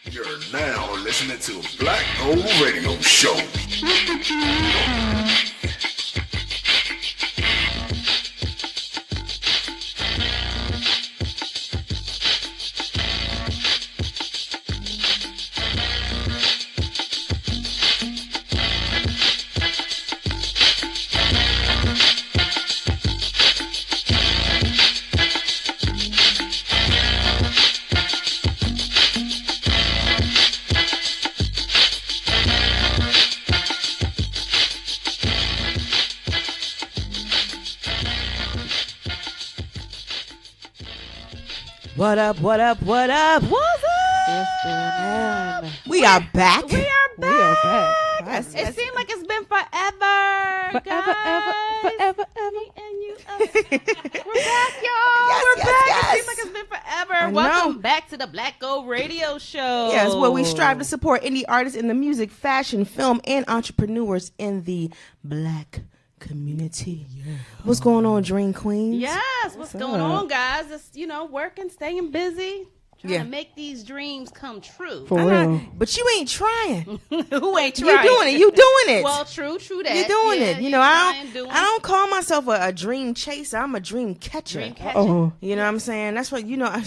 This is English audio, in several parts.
You're now listening to Black Gold Radio Show. What up, what up, what up? What's up? We are back. We are back. Yes, It seemed like it's been forever. Forever, guys. Me and you. We're back, y'all. Yes, We're yes, back. yes. It seems like it's been forever. I know. Welcome back to the Black Gold Radio Show. Yes, where we strive to support indie artists in the music, fashion, film, and entrepreneurs in the Black community. Yeah. What's going on, Dream Queens? Yes, what's going on, guys? It's, working, staying busy, trying to make these dreams come true. For real. But you ain't trying. Who ain't You trying? doing it. You doing it. Well, true that. You're doing it. you're I doing don't call myself a dream chaser. I'm a dream catcher. dream catcher. Oh, You know what I'm saying? That's what, you got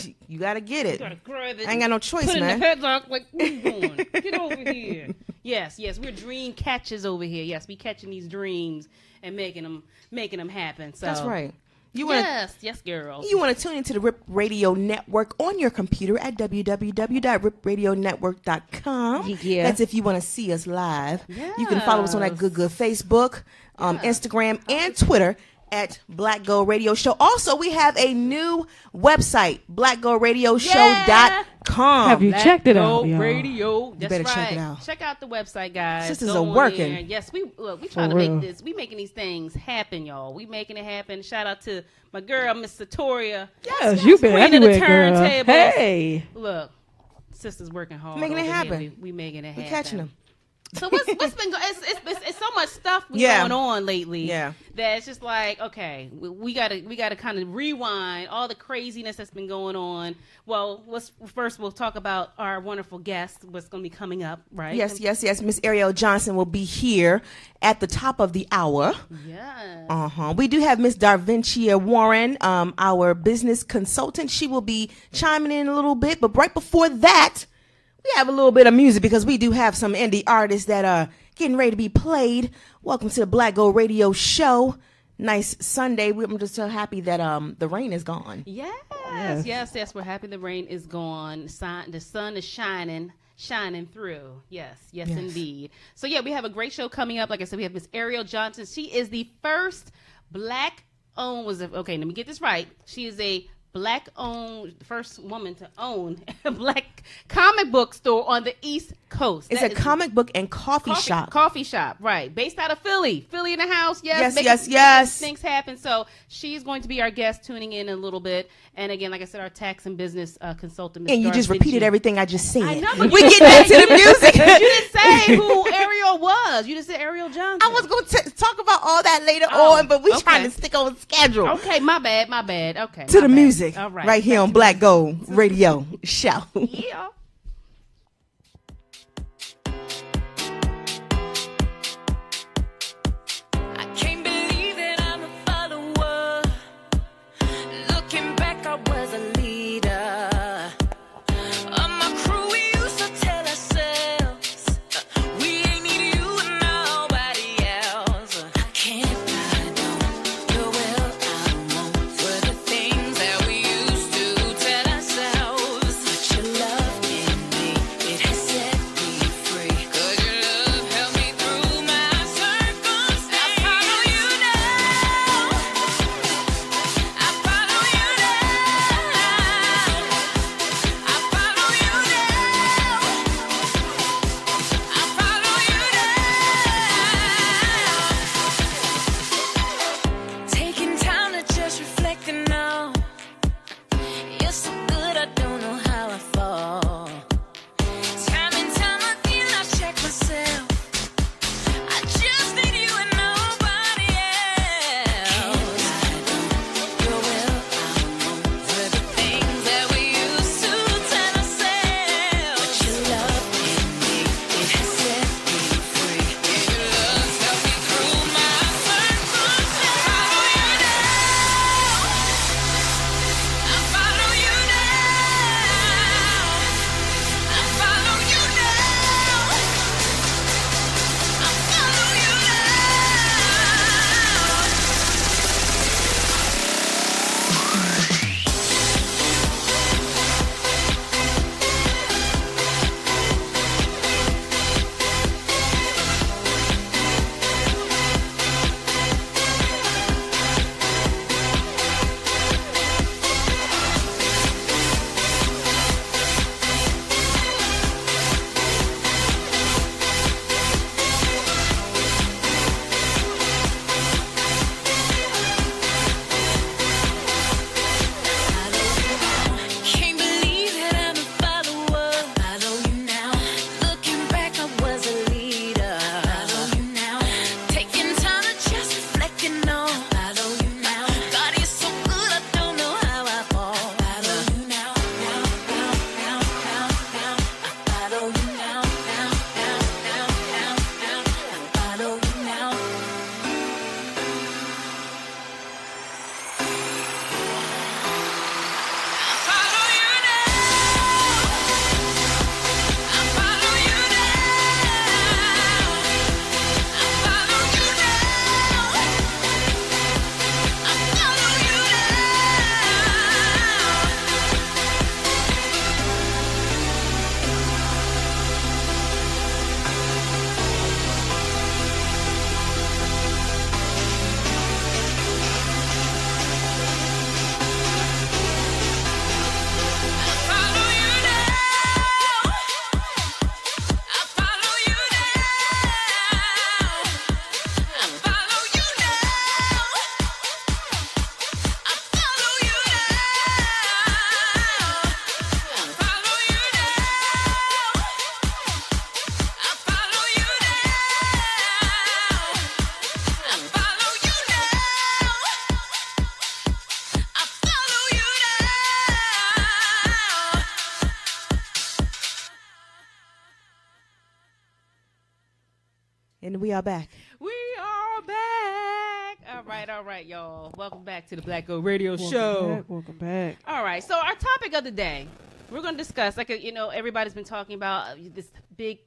to get it. You gotta grab it. I ain't got no choice, Put it man. in the headlock like, what you doing? Get over here. Yes, we're dream catchers over here. Yes, we catching these dreams and making them happen. So That's right. Yes, girls. You want to tune into the RIP Radio Network on your computer at www.ripradionetwork.com. Yeah. That's if you want to see us live. You can follow us on that good Facebook, Instagram, and Twitter at Black Gold Radio Show. Also, we have a new website, blackgoaldradioshow.com. have you checked it out, Gold y'all? Radio. That's better right. check it out. Check out the website, guys. Sisters Go are on working. there. Yes, we trying to real. make this. We making these things happen, y'all. We making it happen. Shout out to my girl, Miss Satoria. Yes, you've been Queen of the everywhere, girl. turntables. Hey. Look, sisters working hard. Making it over happen. here. We making it happen. We're catching them. So what's been going? It's so much stuff going on lately. Yeah. That it's just like, okay, we gotta kind of rewind all the craziness that's been going on. Well, first we'll talk about our wonderful guest. What's going to be coming up, right? Yes. Miss Arielle Johnson will be here at the top of the hour. Yeah. We do have Miss Darvincia Warren, our business consultant. She will be chiming in a little bit, but right before that, we have a little bit of music because we do have some indie artists that are getting ready to be played. Welcome to the Black Gold Radio Show. Nice Sunday. I'm just so happy that the rain is gone. Yes. We're happy the rain is gone. The sun is shining through. Yes, indeed. So we have a great show coming up. Like I said, we have Miss Arielle Johnson. She is the first Black-owned. Let me get this right. She is a Black-owned, first woman to own a Black comic book store on the East Coast. It's a comic book and coffee shop. Coffee shop, right. Based out of Philly. Philly in the house, yes. Yes. Things happen. So she's going to be our guest tuning in a little bit. And again, like I said, our tax and business consultant, Ms. And you just Darvincia. repeated everything I just said. I know, but we you get back to the music. You didn't say who Arielle was. You just said Arielle Johnson. I was going to talk about all that later on, but we're trying to stick on schedule. Okay, my bad. Okay. To the music. All right here on Black Gold Radio Show. Yeah. Things that we used to tell ourselves, but your love And we are back. We are back. All right, y'all. Welcome back to the Black Girl Radio Show. Welcome back. All right. So our topic of the day, we're going to discuss, like, everybody's been talking about this big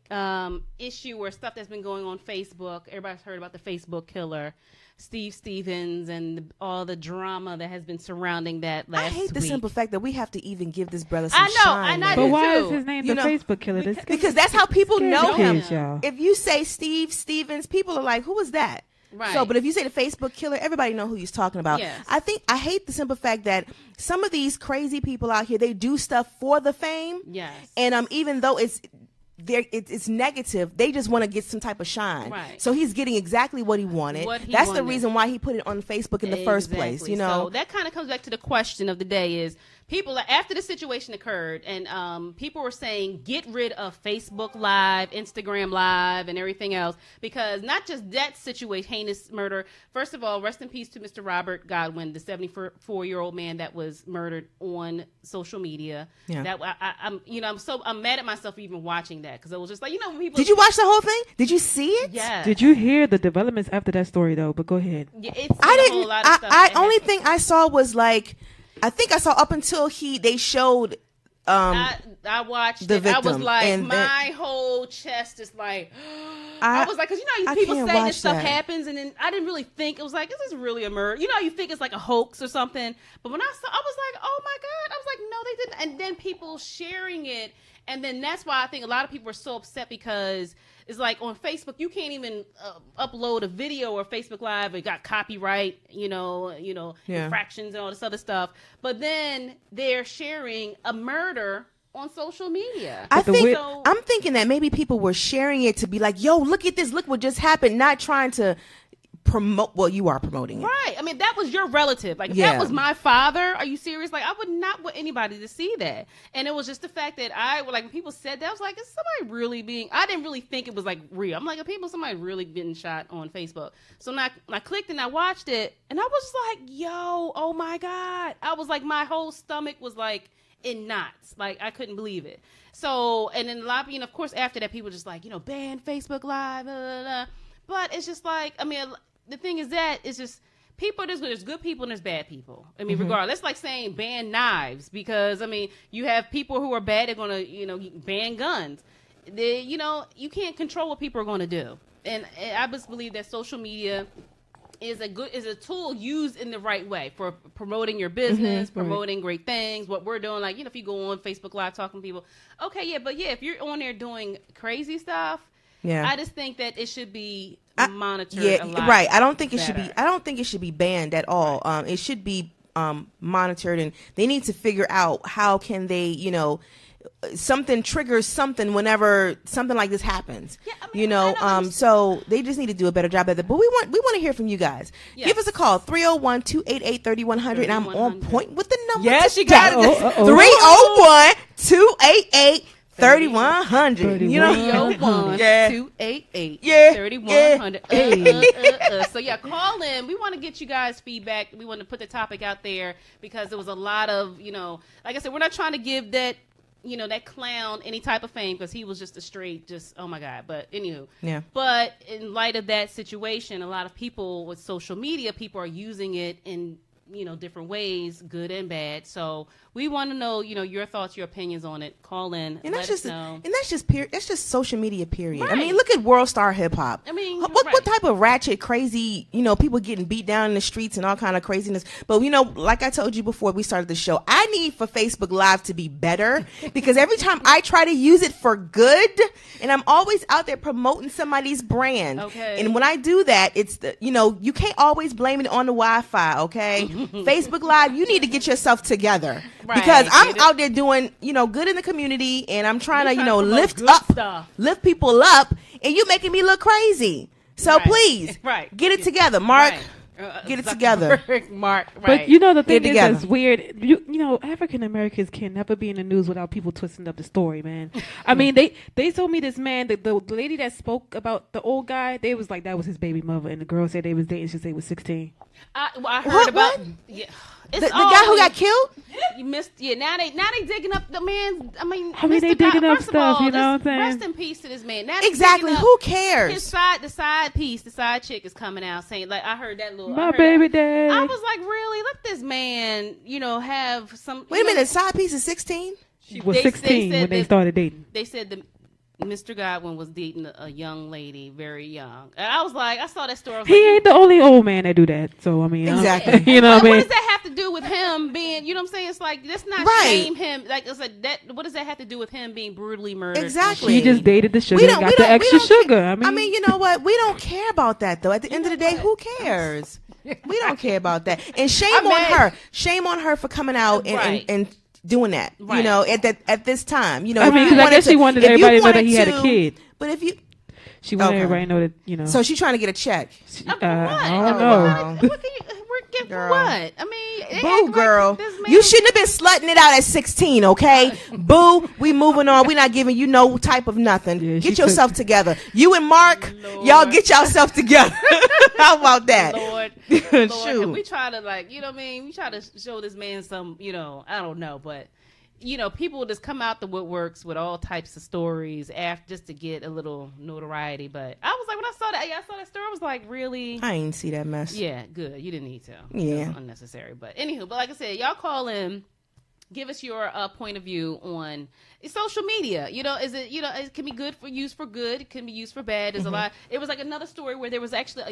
issue or stuff that's been going on Facebook. Everybody's heard about the Facebook killer, Steve Stevens, and all the drama that has been surrounding that last week. I hate the simple fact that we have to even give this brother some shine. I But do why too. is his name the Facebook killer? Because that's how people know him. Y'all. If you say Steve Stevens, people are like, who is that? Right. So, but if you say the Facebook killer, everybody know who he's talking about. Yes. I hate the simple fact that some of these crazy people out here, they do stuff for the fame. Yes. And even though it's negative, they just want to get some type of shine. Right. So he's getting exactly what he wanted. That's the reason why he put it on Facebook in the first place. So that kind of comes back to the question of the day is, people, after the situation occurred, and people were saying, get rid of Facebook Live, Instagram Live, and everything else, because not just that situation, heinous murder. First of all, rest in peace to Mr. Robert Godwin, the 74-year-old man that was murdered on social media. Yeah. That I'm mad at myself for even watching that, because it was just like, when people. Did you watch the whole thing? Did you see it? Yeah. Did you hear the developments after that story though? But go ahead. Yeah, it's I a didn't. whole lot of stuff I that only happened. thing I saw was like, I think I saw up until they showed. I watched the it. I was victim, like, and my whole chest is like. I I was like, because I people can't say this watch stuff that. happens, and then I didn't really think it was like, is this really a murder? You think it's like a hoax or something. But when I saw, I was like, oh my god! I was like, no, they didn't. And then people sharing it, and then that's why I think a lot of people are so upset, because it's like on Facebook, you can't even upload a video or Facebook Live. It got copyright, infractions and all this other stuff. But then they're sharing a murder on social media. I'm thinking that maybe people were sharing it to be like, yo, look at this, look what just happened, not trying to promote. Well, you are promoting it, right? I mean, that was your relative. Like, if that was my father, are you serious? Like, I would not want anybody to see that. And it was just the fact that when people said that, I was like, is somebody really being? I didn't really think it was like real. I'm like, somebody really getting shot on Facebook. So now I clicked and I watched it, and I was just like, yo, oh my god! I was like, my whole stomach was like in knots. Like, I couldn't believe it. So, and then a lot of, of course, after that, people just like, ban Facebook Live, blah, blah, blah. But it's just like, I mean, the thing is that it's just people. There's good people and there's bad people. I mean, regardless, that's like saying ban knives, because I mean, you have people who are bad. They're gonna, ban guns. You can't control what people are going to do. And I just believe that social media is a tool used in the right way for promoting your business, promoting great things. What we're doing, like, if you go on Facebook Live talking to people, okay, yeah, but yeah, if you're on there doing crazy stuff, I just think that it should be monitored. Yeah, a lot right. I don't think it should be. better. I don't think it should be banned at all. Right. It should be monitored, and they need to figure out how can they, something triggers something whenever something like this happens. Yeah, I mean, So they just need to do a better job at that. But we want to hear from you guys. Yes. Give us a call, 301-288-3100, and I'm on point with the number. Yes, you today. got it. 301-288-3100. You know, 301-288-3100. So yeah, call in. We want to get you guys feedback. We want to put the topic out there, because there was a lot of, like I said, we're not trying to give that, that clown any type of fame, because he was just a straight, oh my God. But anywho, yeah. But in light of that situation, a lot of people with social media, people are using it in, different ways, good and bad. So we want to know, your thoughts, your opinions on it. Call in. And that's let us just know. and that's just social media, period. Right. I mean, look at World Star Hip Hop. I mean, what type of ratchet, crazy, people getting beat down in the streets and all kind of craziness. But like I told you before we started the show, I need for Facebook Live to be better, because every time I try to use it for good, and I'm always out there promoting somebody's brand. Okay. And when I do that, it's you can't always blame it on the Wi-Fi. Okay. Facebook Live, you need to get yourself together. Right. Because I'm out there doing, good in the community, and I'm trying to, lift people up, and you making me look crazy. So Right. please, get it together, Mark. Right. Get it together. Mark, right. But the thing is together. that's weird. African Americans can never be in the news without people twisting up the story, man. I mean, they told me this man, the lady that spoke about the old guy, they was like that was his baby mother, and the girl said they was dating since they was 16. I heard about. What? Yeah. The guy who got killed? You missed. Yeah, now they digging up the man. I mean they digging up stuff. You know what I'm saying? Rest in peace to this man. Now exactly. Who cares? The side chick is coming out saying, like, I heard that little. My baby dad. I was like, really? Let this man, have some. Wait a minute. The side piece is 16. She was 16 when they started dating. They said that Mr. Godwin was dating a young lady, very young. And I was like, I saw that story. He ain't the only old man that do that. So, I mean. Exactly. You know what I mean? What does that have to do with him being, you know what I'm saying? It's like, let's not shame him. Like, it's like that. What does that have to do with him being brutally murdered? Exactly. She just dated the sugar and got the extra sugar. I mean, you know what? We don't care about that, though. At the end of the day, who cares? We don't care about that. And shame on her. Shame on her for coming out and doing that, at this time, I mean, because I guess she wanted everybody to know that he had a kid. But if she wanted everybody to know that, So she's trying to get a check. I don't know. What for what? I mean, boo, girl. You shouldn't have been slutting it out at 16, okay? Boo, we moving on. We not giving you no type of nothing. Yeah, get yourself together. You and Mark, y'all get yourself together. How about that? Lord. Shoot. We try to, like, you know what I mean? We try to show this man some, I don't know, but people just come out the woodworks with all types of stories after just to get a little notoriety. But I was like, when I saw that story, I was like, really? I ain't see that mess. Yeah, good. You didn't need to. Yeah. It was unnecessary. But but like I said, y'all call in. Give us your point of view on social media. Is it, it can be used for good. It can be used for bad. There's a lot. It was like another story where there was actually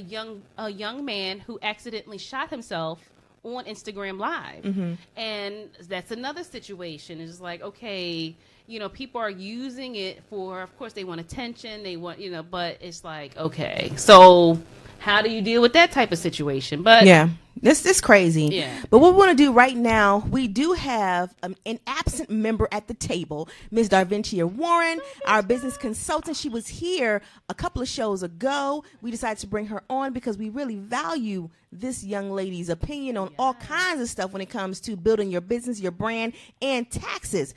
a young man who accidentally shot himself on Instagram Live. And that's another situation. It's like, okay, people are using it for, of course, they want attention. They want, but it's like, okay, so how do you deal with that type of situation? But yeah, this is crazy. Yeah. But what we want to do right now, we do have an absent member at the table, Ms. Darvincia Warren, our business consultant. She was here a couple of shows ago. We decided to bring her on because we really value this young lady's opinion on all kinds of stuff when it comes to building your business, your brand, and taxes.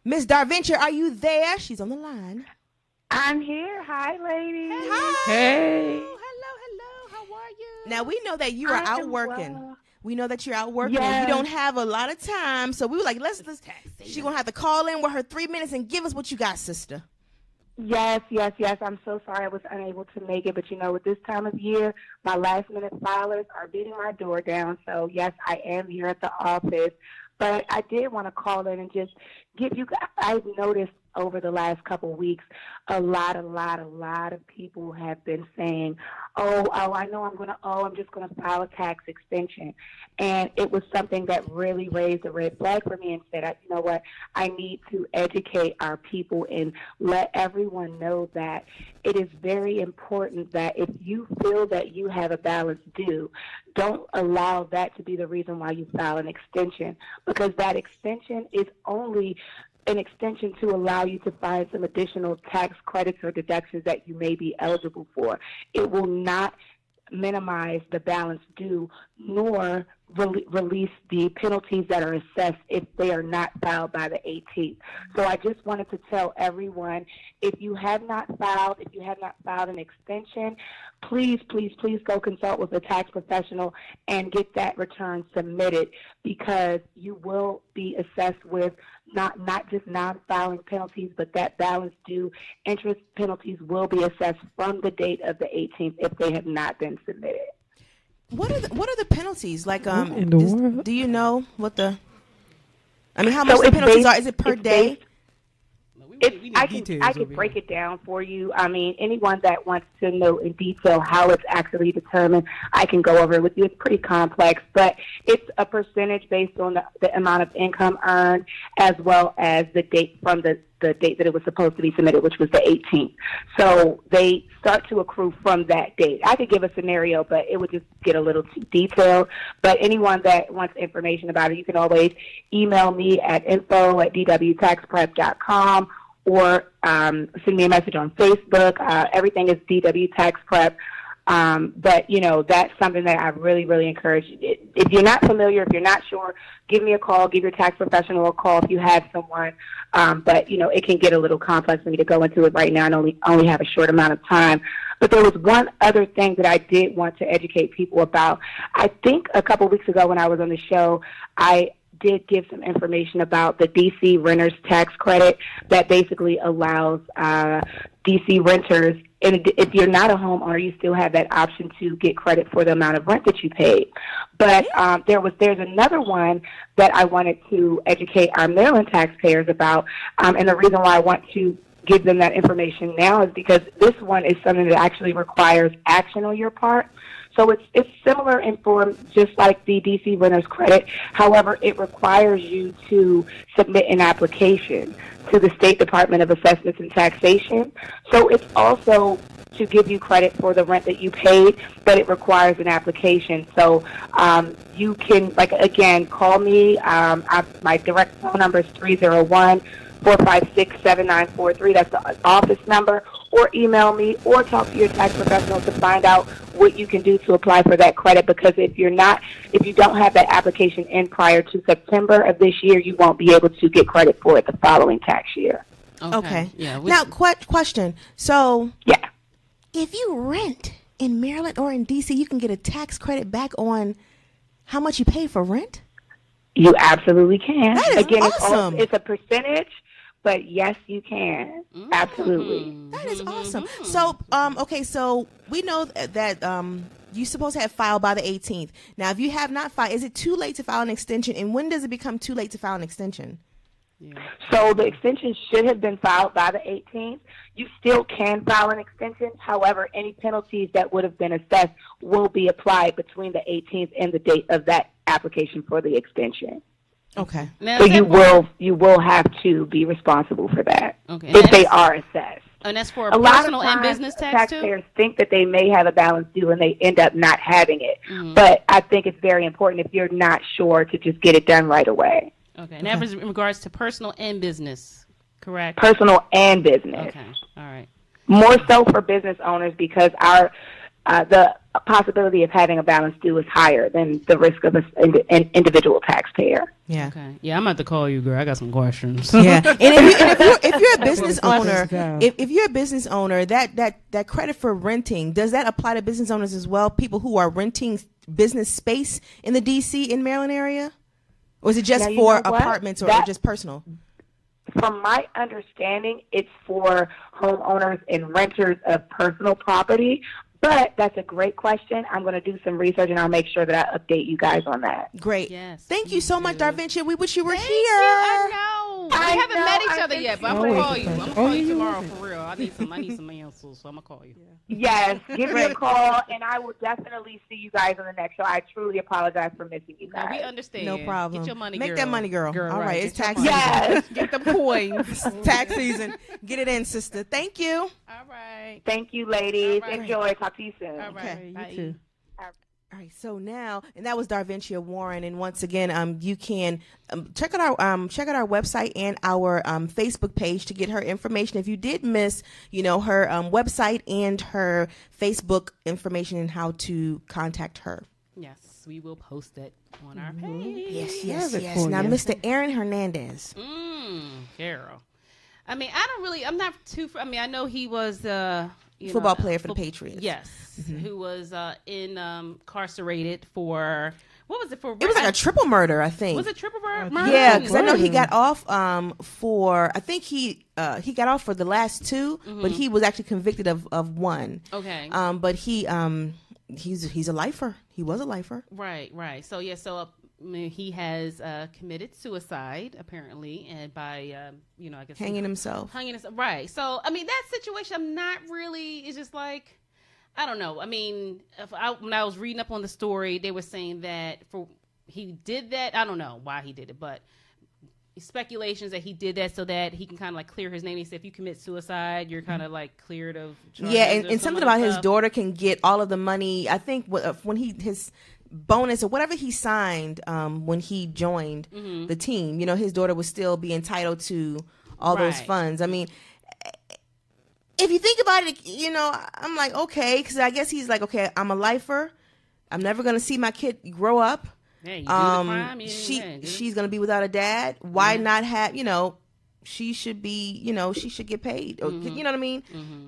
Ms. Darvincia, are you there? She's on the line. I'm here. Hi, ladies. Hi. Hey. Hello. How are you? Now, we know that you are out working. Well. We know that you're out working. Yes. And you don't have a lot of time. So we were like, let's she's going to have to call in with her 3 minutes and give us what you got, sister. Yes. I'm so sorry I was unable to make it. But, with this time of year, my last-minute filers are beating my door down. So, yes, I am here at the office. But I did want to call in and just give you – I've noticed over the last couple of weeks, a lot of people have been saying, I know I'm just going to file a tax extension. And it was something that really raised a red flag for me and said, you know what, I need to educate our people and let everyone know that it is very important that if you feel that you have a balance due, don't allow that to be the reason why you file an extension, because that extension is only an extension to allow you to find some additional tax credits or deductions that you may be eligible for. It will not minimize the balance due nor release the penalties that are assessed if they are not filed by the 18th. So I just wanted to tell everyone, if you have not filed an extension, please go consult with a tax professional and get that return submitted, because you will be assessed with not just non-filing penalties, but that balance due interest penalties will be assessed from the date of the 18th if they have not been submitted. What are the penalties? Like, do you know what how much the penalties are? Is it per day? I can break it down for you. I mean, anyone that wants to know in detail how it's actually determined, I can go over it with you. It's pretty complex, but it's a percentage based on the amount of income earned, as well as the date from the date that it was supposed to be submitted, which was the 18th. So they start to accrue from that date. I could give a scenario, but it would just get a little too detailed. But anyone that wants information about it, you can always email me at info@dwtaxprep.com or send me a message on Facebook. Everything is DW Tax Prep. But, you know, that's something that I really, really encourage. If you're not familiar, if you're not sure, give me a call, give your tax professional a call if you have someone. But, you know, it can get a little complex for me to go into it right now and only have a short amount of time. But there was one other thing that I did want to educate people about. I think a couple weeks ago when I was on the show, I did give some information about the DC renters tax credit that basically allows DC renters, and if you're not a homeowner, you still have that option to get credit for the amount of rent that you paid. But there's another one that I wanted to educate our Maryland taxpayers about, and the reason why I want to give them that information now is because this one is something that actually requires action on your part. So it's similar in form, just like the DC renters credit. However, it requires you to submit an application to the State Department of Assessments and Taxation. So it's also to give you credit for the rent that you paid, but it requires an application. So you can, like, again, call me. My direct phone number is 301-456-7943. That's the office number. Or email me or talk to your tax professional to find out what you can do to apply for that credit, because if you don't have that application in prior to September of this year, you won't be able to get credit for it the following tax year. Okay. Yeah. Now, question. So, yeah, if you rent in Maryland or in DC, you can get a tax credit back on how much you pay for rent? You absolutely can. That is Again, awesome. It's a percentage. But yes, you can. Absolutely. That is awesome. So, okay, so we know that you're supposed to have filed by the 18th. Now, if you have not filed, is it too late to file an extension? And when does it become too late to file an extension? Yeah. So the extension should have been filed by the 18th. You still can file an extension. However, any penalties that would have been assessed will be applied between the 18th and the date of that application for the extension. Okay. Now, so you will have to be responsible for that if they are assessed. And that's for a personal and business tax too? Taxpayers think that they may have a balance due and they end up not having it. But I think it's very important, if you're not sure, to just get it done right away. Okay. And that was in regards to personal and business, correct? Personal and business. Okay. All right. More so for business owners, because the possibility of having a balance due is higher than the risk of an individual taxpayer. Yeah. Okay. Yeah, I'm about to call you, girl. I got some questions. Yeah. And if you're a business owner, if you're a business owner, that credit for renting, does that apply to business owners as well? People who are renting business space in the DC and Maryland area, or is it just for apartments or just personal? From my understanding, it's for homeowners and renters of personal property. But that's a great question. I'm going to do some research, and I'll make sure that I update you guys on that. Great. Yes. Thank you so much, Darvincia. We wish you were here. I know. We haven't met each other think yet, but I'm going to call you. I'm going to call you tomorrow for real. I need some answers, so I'm going to call you. Yes, give me a call, and I will definitely see you guys on the next show. I truly apologize for missing you guys. No, we understand. No problem. Get your money, Make that money, girl. All right, it's tax season. Yes. Get them coins. Tax season. Get it in, sister. Thank you. All right. Thank you, ladies. All right. Enjoy. Talk to you soon. All right. Okay, Bye. You too. All right, so now, and that was Darvincia Warren, and once again, you can check out our website and our Facebook page to get her information. If you did miss, her website and her Facebook information and how to contact her. Yes, we will post it on our page. Yes. Now, Mr. Aaron Hernandez. Carol. I mean, I'm not too. I mean, I know he was football player for the Patriots. Yes, who was incarcerated for, what was it for? It was like a triple murder, I think. Was it triple murder? Yeah, because I know he got off for, I think he got off for the last two, but he was actually convicted of one. Okay. But he's a lifer. He was a lifer. Right. So yeah, he has committed suicide apparently, and by I guess hanging himself. Right. So I mean, that situation, I'm not really. It's just like, I don't know. I mean, when I was reading up on the story, they were saying that he did that. I don't know why he did it, but speculations that he did that so that he can kind of like clear his name. He said, if you commit suicide, you're kind of like cleared of charges. Yeah, and something about his daughter can get all of the money. I think when his bonus or whatever he signed when he joined the team, his daughter would still be entitled to all those funds. I mean, if you think about it, you know, I'm like, okay, because I guess he's like, okay, I'm a lifer. I'm never gonna see my kid grow up. Yeah, you do the crime, She's gonna be without a dad. Why not have, you know, she should be, you know, she should get paid, or you know what I mean,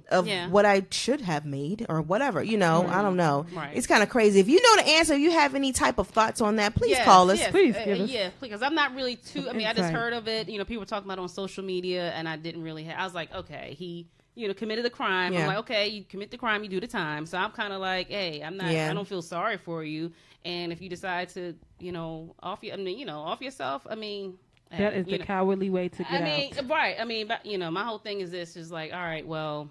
of what I should have made or whatever, you know. I don't know. Right. It's kind of crazy. If you know the answer, you have any type of thoughts on that, please call us. Please give us. Yeah, because I'm not really too. I mean, I just heard of it. You know, people were talking about it on social media, and I didn't really. I was like, okay, he, you know, committed a crime. I'm like, okay, you commit the crime, you do the time. So I'm kind of like, hey, I'm not. I don't feel sorry for you. And if you decide to, you know, off yourself. I mean. That is the cowardly way to get out. Right. I mean, but, you know, my whole thing is this: is like, all right, well,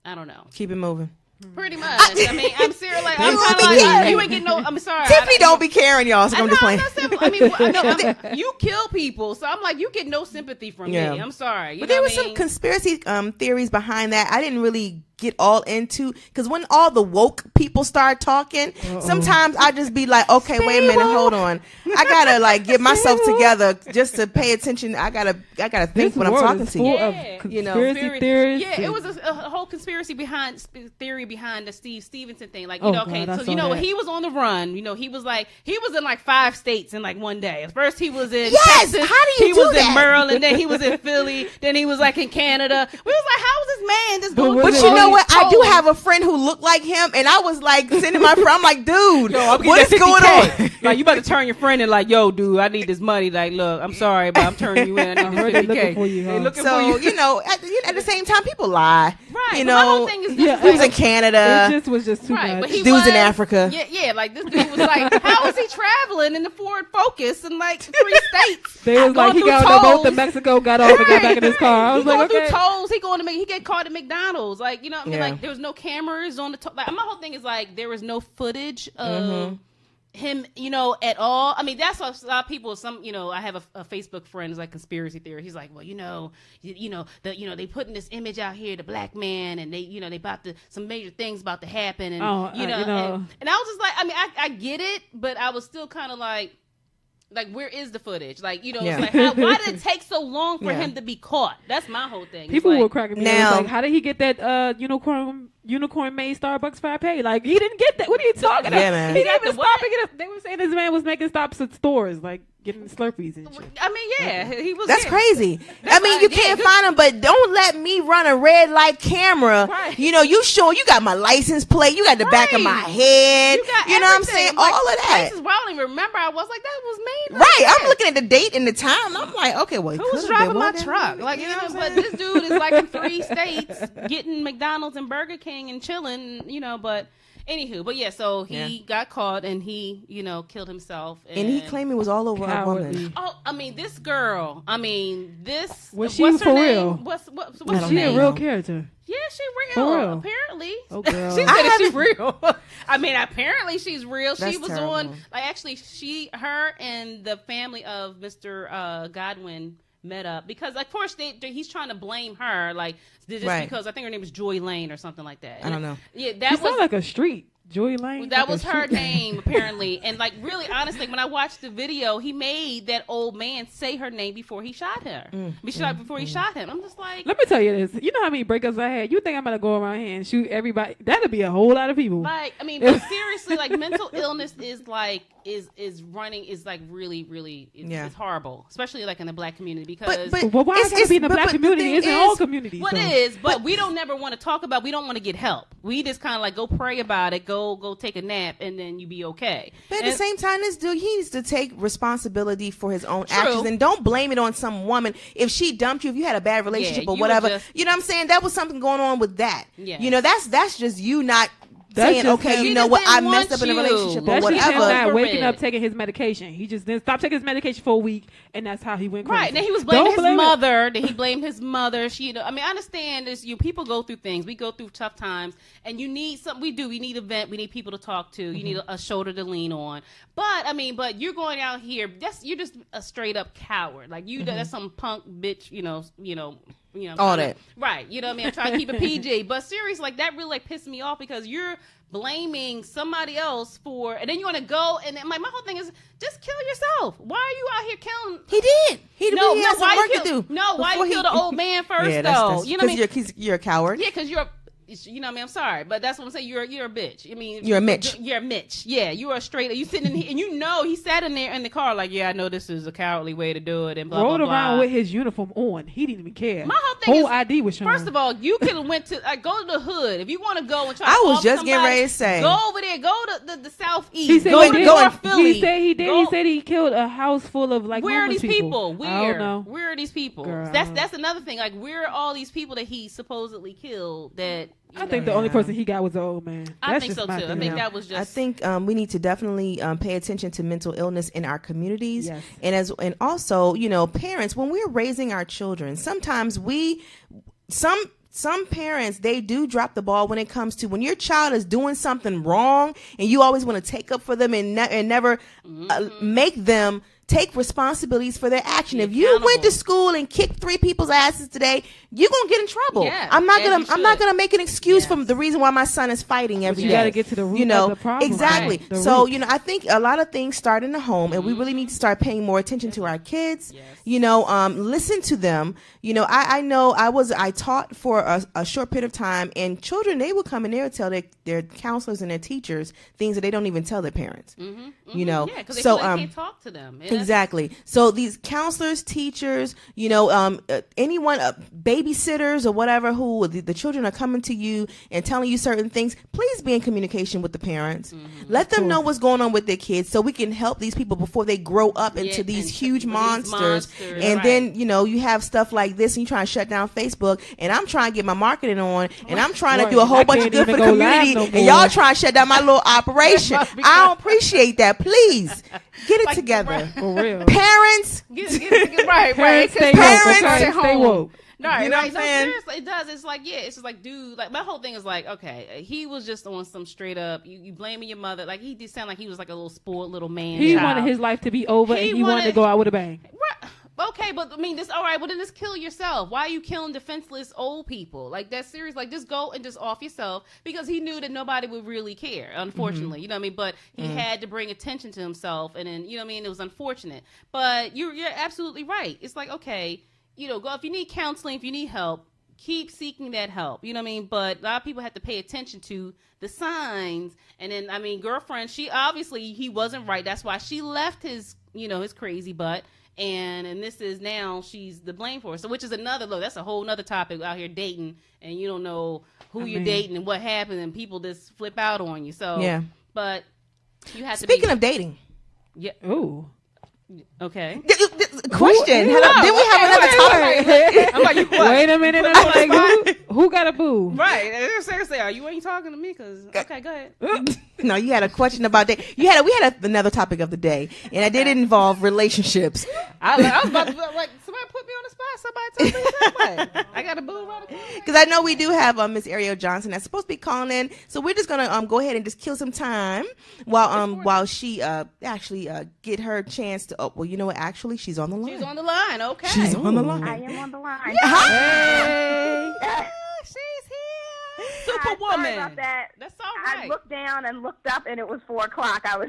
I don't know. Keep it moving. Pretty much. I mean, I'm serious. Like, I'm kind of like, you ain't getting no. I'm sorry. Tiffany don't be caring, y'all. So I'm just playing. I mean, you kill people, so I'm like, you get no sympathy from me. I'm sorry. But there was some conspiracy theories behind that. I didn't really get all into, because when all the woke people start talking, sometimes I just be like, okay, wait a minute, hold on. I gotta like get myself together just to pay attention. I gotta think when I'm talking to you. You know, conspiracy theories. Yeah, it was a whole conspiracy theory behind the Steve Stevenson thing. Like, you know, okay, so you know, he was on the run. You know, he was in like 5 states in like one day. At first, he was in Texas. How do you he was in Maryland. Then he was in Philly. Then he was like in Canada. We was like, how is this man just going? But you know what? I do have a friend who looked like him, and I was like sending my friend. I'm like, dude, what is going on? Like, you about to turn your friend in, like, yo, dude, I need this money. Like, look, I'm sorry, but I'm turning you in. I need this 50K. Looking for you, huh? So you know, at the same time, people lie. Right. You know, my whole thing is he was in Canada. It was just too much. But he was in Africa. Yeah. Like, this dude was like, how is he traveling in the Ford Focus in like 3 states? They was like, he got on the boat to Mexico, got off and got back in his car. I was like, okay. Tolls. He get caught at McDonald's. Like, you know what I mean? Like, there was no cameras on the like, my whole thing is like, there was no footage of him, you know, at all. I mean, that's what a lot of people, you know, I have a Facebook friend who's like conspiracy theory. He's like, well, they putting this image out here, the black man, and they about some major things about to happen, and and I was just like, I mean, I get it, but I was still kind of like, where is the footage? Like, you know, it's like, why did it take so long for him to be caught? That's my whole thing. People were cracking me up. Like, how did he get that unicorn made Starbucks frappe? Like, he didn't get that. What are you talking about? Man. He didn't even stop picking up. They were saying this man was making stops at stores, like getting Slurpees and shit. I mean, he was. That's crazy. I mean, you can't find him, but don't let me run a red light camera. Right. You know, you got my license plate, you got the back of my head. You know what I'm saying? Like, all of that. Places where I don't even remember. I was like, that was me. Right. I'm looking at the date and the time. I'm like, okay, well, who's driving my truck? Like, you know, but this dude is like in 3 states getting McDonald's and Burger King and chilling, you know, but anywho, but yeah, so he got caught and he, you know, killed himself. And he claimed it was all over a woman. Oh, I mean, this girl, this. Was she for real? What's she a real character? Yeah, she real. Apparently. Oh, girl. She said she's real. I mean, apparently she's real. That's she was terrible. on, like, actually, her and the family of Mr. Godwin met up because, of course, he's trying to blame her, like, just because I think her name was Joy Lane or something like that. I don't know. Yeah, that was like a street. Joy Lane. That was her name, apparently. And, like, really, honestly, when I watched the video, he made that old man say her name before he shot her. Before he shot him. I'm just like... Let me tell you this. You know how many breakups I had? You think I'm going to go around here and shoot everybody? That'd be a whole lot of people. Like, I mean, but seriously, like, mental illness is, like, is really, really... It's horrible. Especially, like, in the black community. Because... But why is it be in the black community? It's in all communities. Well, it is, but we don't never want to talk about... We don't want to get help. We just kind of, like, go pray about it, go take a nap, and then you be okay. But at the same time, this dude, he needs to take responsibility for his own actions, and don't blame it on some woman. If she dumped you, if you had a bad relationship or whatever, you know what I'm saying? That was something going on with that. Yes. You know, that's just you not saying, okay, you know what, I messed up in a relationship or whatever. That's him not waking up taking his medication. He just then stopped taking his medication for a week, and that's how he went crazy. Right. Then he was blaming his mother. Then he blamed his mother. She, you know, I mean, I understand this. People go through things. We go through tough times, and you need something. We do. We need a vent. We need people to talk to. You need a shoulder to lean on. But I mean, you're going out here. You're just a straight up coward. Like you, that's some punk bitch. You know, All that. Right. You know what I mean? I'm trying to keep it PG. But seriously, like, that really, like, pissed me off because you're blaming somebody else for, and then you want to go, and then, like, my whole thing is, just kill yourself. Why are you out here killing? He did. He had some work to do. No, why you kill the old man first, though? You know what I mean? Because you're a coward. Yeah, because you're you know what I mean? I'm sorry, but that's what I'm saying. You're a bitch. I mean, you're a Mitch. You're a Mitch. Yeah, you are a straight. You sitting in here, and you know he sat in there in the car like, yeah, I know this is a cowardly way to do it, and blah Rode blah blah. around with his uniform on. He didn't even care. My whole ID was showing. First of all, you could have went to go to the hood if you want to go and try. I to was just getting ready to say, go over there, go to the southeast. He said go to North Philly. He said he did. He said he killed a house full of like. Where are these people? Where? I don't know. Where are these people? Girl. That's another thing. Like, where are all these people that he supposedly killed? That I think the only person he got was the old man. I think so too. I think that was just. I think we need to definitely pay attention to mental illness in our communities, yes. and also, you know, parents, when we're raising our children, sometimes some parents, they do drop the ball when it comes to when your child is doing something wrong, and you always want to take up for them and never make them take responsibilities for their action. If you went to school and kicked 3 people's asses today, you're gonna get in trouble. Yeah, I'm not gonna make an excuse from the reason why my son is fighting every day. You gotta get to the root of the problem. Exactly. Right. So, you know, I think a lot of things start in the home, and we really need to start paying more attention to our kids. Yes. You know, listen to them. You know, I know I taught for a short period of time, and children, they would come in there and tell their counselors and their teachers things that they don't even tell their parents. You know, yeah, because they feel like they can't talk to them. Exactly. So these counselors, teachers, you know, anyone, babysitters or whatever, who the children are coming to you and telling you certain things, please be in communication with the parents. Let them know what's going on with their kids, so we can help these people before they grow up into these huge monsters. And then, you know, you have stuff like this, and you try to shut down Facebook, and I'm trying to get my marketing on, and I'm trying to do a whole bunch of good for the community, and y'all trying to shut down my little operation. I don't appreciate that. Please get it together. For real. Parents, right. Parents, stay woke. No, you know right. what I'm saying? Seriously, it does. It's like, it's just like, dude, like, my whole thing is like, okay, he was just on some straight up, you blaming your mother. Like, he did sound like he was like a little spoiled little man. He wanted his life to be over, and he wanted to go out with a bang. Right. Okay, but I mean, this, all right, well, then just kill yourself. Why are you killing defenseless old people? Like, that's serious. Like, just go and just off yourself, because he knew that nobody would really care, unfortunately. You know what I mean? But he had to bring attention to himself, and then, you know what I mean? It was unfortunate. But you're absolutely right. It's like, okay, you know, go if you need counseling, if you need help, keep seeking that help. You know what I mean? But a lot of people have to pay attention to the signs. And then, I mean, girlfriend, she obviously, he wasn't right. That's why she left his, you know, his crazy butt. And this is now she's the blame for it. So, which is another, look, that's a whole nother topic out here dating, and you don't know who you're dating and what happened, and people just flip out on you. So, yeah. But you have to be. Speaking of dating. Yeah. Ooh. Question. Okay. Hello. Then we have another topic. I'm like, what? Wait a minute. I'm like, who got a boo? Right. Seriously, you ain't talking to me? Because, okay, go ahead. No, you had a question about that. We had another topic of the day, and it did involve relationships. I was about to, like, somebody put me on the spot. Somebody tell me something. I got a boo right now. Because I know we do have Miss Arielle Johnson that's supposed to be calling in, so we're just gonna go ahead and just kill some time while she actually get her chance to. Oh, well, you know what? Actually, she's on the line. She's on the line. Okay. She's on the line. I am on the line. Yeah. Hi. Hey. She's here. Superwoman. Sorry about that. That's all right. I looked down and looked up, and it was 4:00. I was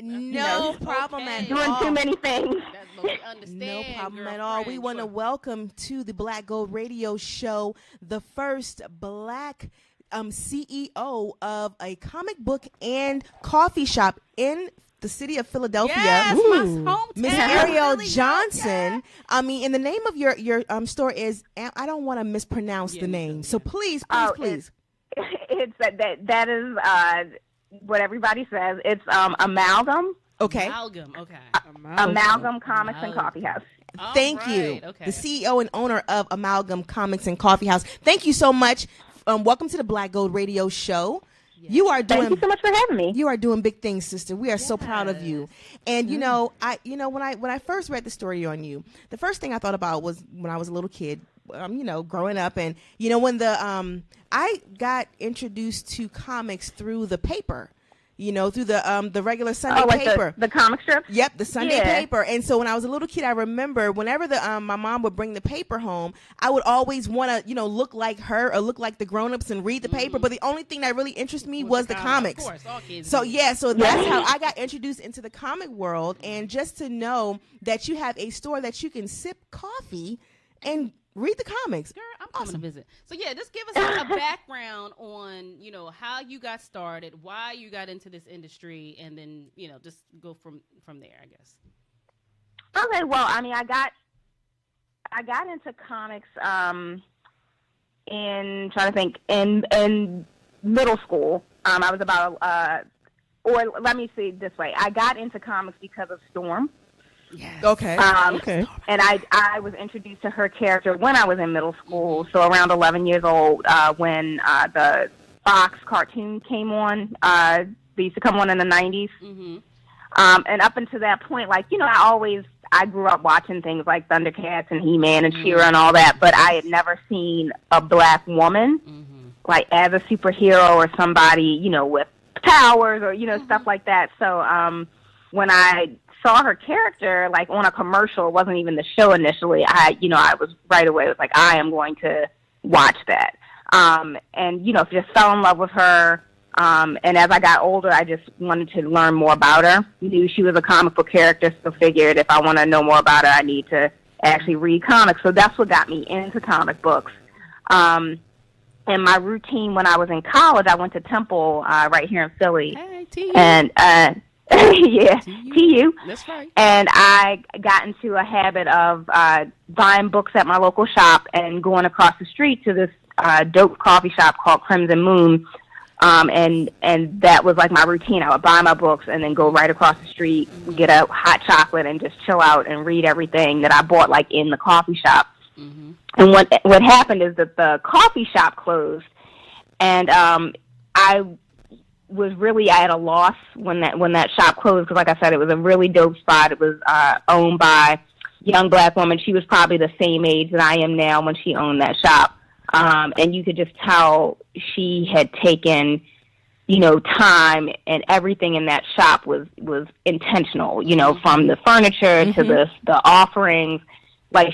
no problem at all. Doing too many things. We understand, no problem at all. We want to welcome to the Black Gold Radio Show the first Black CEO of a comic book and coffee shop in the city of Philadelphia. Yes, my hometown. Miss Arielle Johnson. I mean, and the name of your store is, I don't want to mispronounce the name, so please. It's that is what everybody says. It's Amalgam. Okay. Amalgam. Okay. Amalgam Comics and Coffeehouse. Thank you. Okay. The CEO and owner of Amalgam Comics and Coffeehouse. Thank you so much. Welcome to the Black Gold Radio Show. Yes. Thank you so much for having me. You are doing big things, sister. We are so proud of you. And you know, when I first read the story on you, the first thing I thought about was when I was a little kid, you know, growing up, and you know, when I got introduced to comics through the paper. through the regular Sunday like paper. The comic strips? Yep, the Sunday paper. And so when I was a little kid, I remember whenever my mom would bring the paper home, I would always want to, look like her or look like the grown-ups and read the paper. But the only thing that really interested me was the comics. Of course, all kids So, do. so that's how I got introduced into the comic world. And just to know that you have a store that you can sip coffee and read the comics. Girl, I'm coming to visit. So yeah, just give us a background on, how you got started, why you got into this industry, and then, just go from there, I guess. Okay, well, I mean, I got into comics in middle school. I was about or let me say it this way. I got into comics because of Storm. Yes. Okay. And I was introduced to her character when I was in middle school, so around 11 years old, when the Fox cartoon came on. They used to come on in the 90s. Mm-hmm. And up until that point, I grew up watching things like Thundercats and He-Man and She-Ra and all that, but I had never seen a black woman, like, as a superhero or somebody, with powers or, stuff like that. So when I saw her character like on a commercial, it wasn't even the show initially, I was right away, it was like, I am going to watch that. And just fell in love with her. And as I got older, I just wanted to learn more about her. Knew she was a comic book character, so figured if I want to know more about her, I need to actually read comics. So that's what got me into comic books. And my routine when I was in college, I went to Temple right here in Philly. Hey, TU. And TU. That's right. And I got into a habit of buying books at my local shop and going across the street to this dope coffee shop called Crimson Moon. And that was like my routine. I would buy my books and then go right across the street, get a hot chocolate, and just chill out and read everything that I bought like in the coffee shop. Mm-hmm. And what happened is that the coffee shop closed, and I was really at a loss when that shop closed, because like I said, it was a really dope spot. It was owned by a young black woman. She was probably the same age that I am now when she owned that shop. And you could just tell she had taken, time, and everything in that shop was intentional, from the furniture to the offerings, like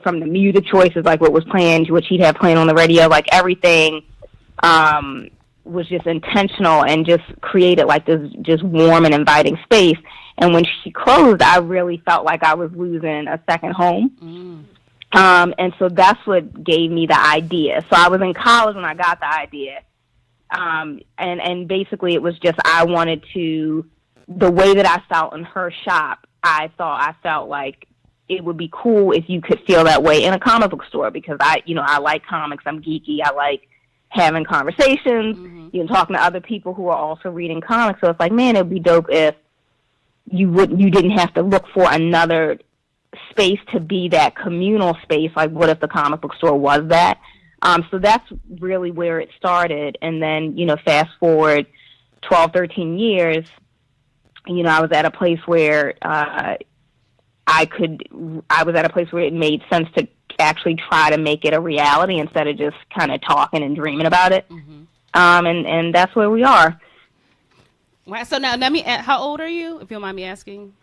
from the music choices, like what was playing, what she'd have playing on the radio, like everything, was just intentional and just created like this just warm and inviting space. And when she closed, I really felt like I was losing a second home. And so that's what gave me the idea. So I was in college when I got the idea. And basically it was just, I wanted to, the way that I felt in her shop, I felt like it would be cool if you could feel that way in a comic book store, because I like comics. I'm geeky. I like having conversations, talking to other people who are also reading comics. So it's like, man, it'd be dope if you didn't have to look for another space to be that communal space. Like, what if the comic book store was that? So that's really where it started. And then, fast forward 12, 13 years, I was at a place where it made sense to actually try to make it a reality instead of just kind of talking and dreaming about it. And that's where we are. Wow. So now, how old are you, if you don't mind me asking?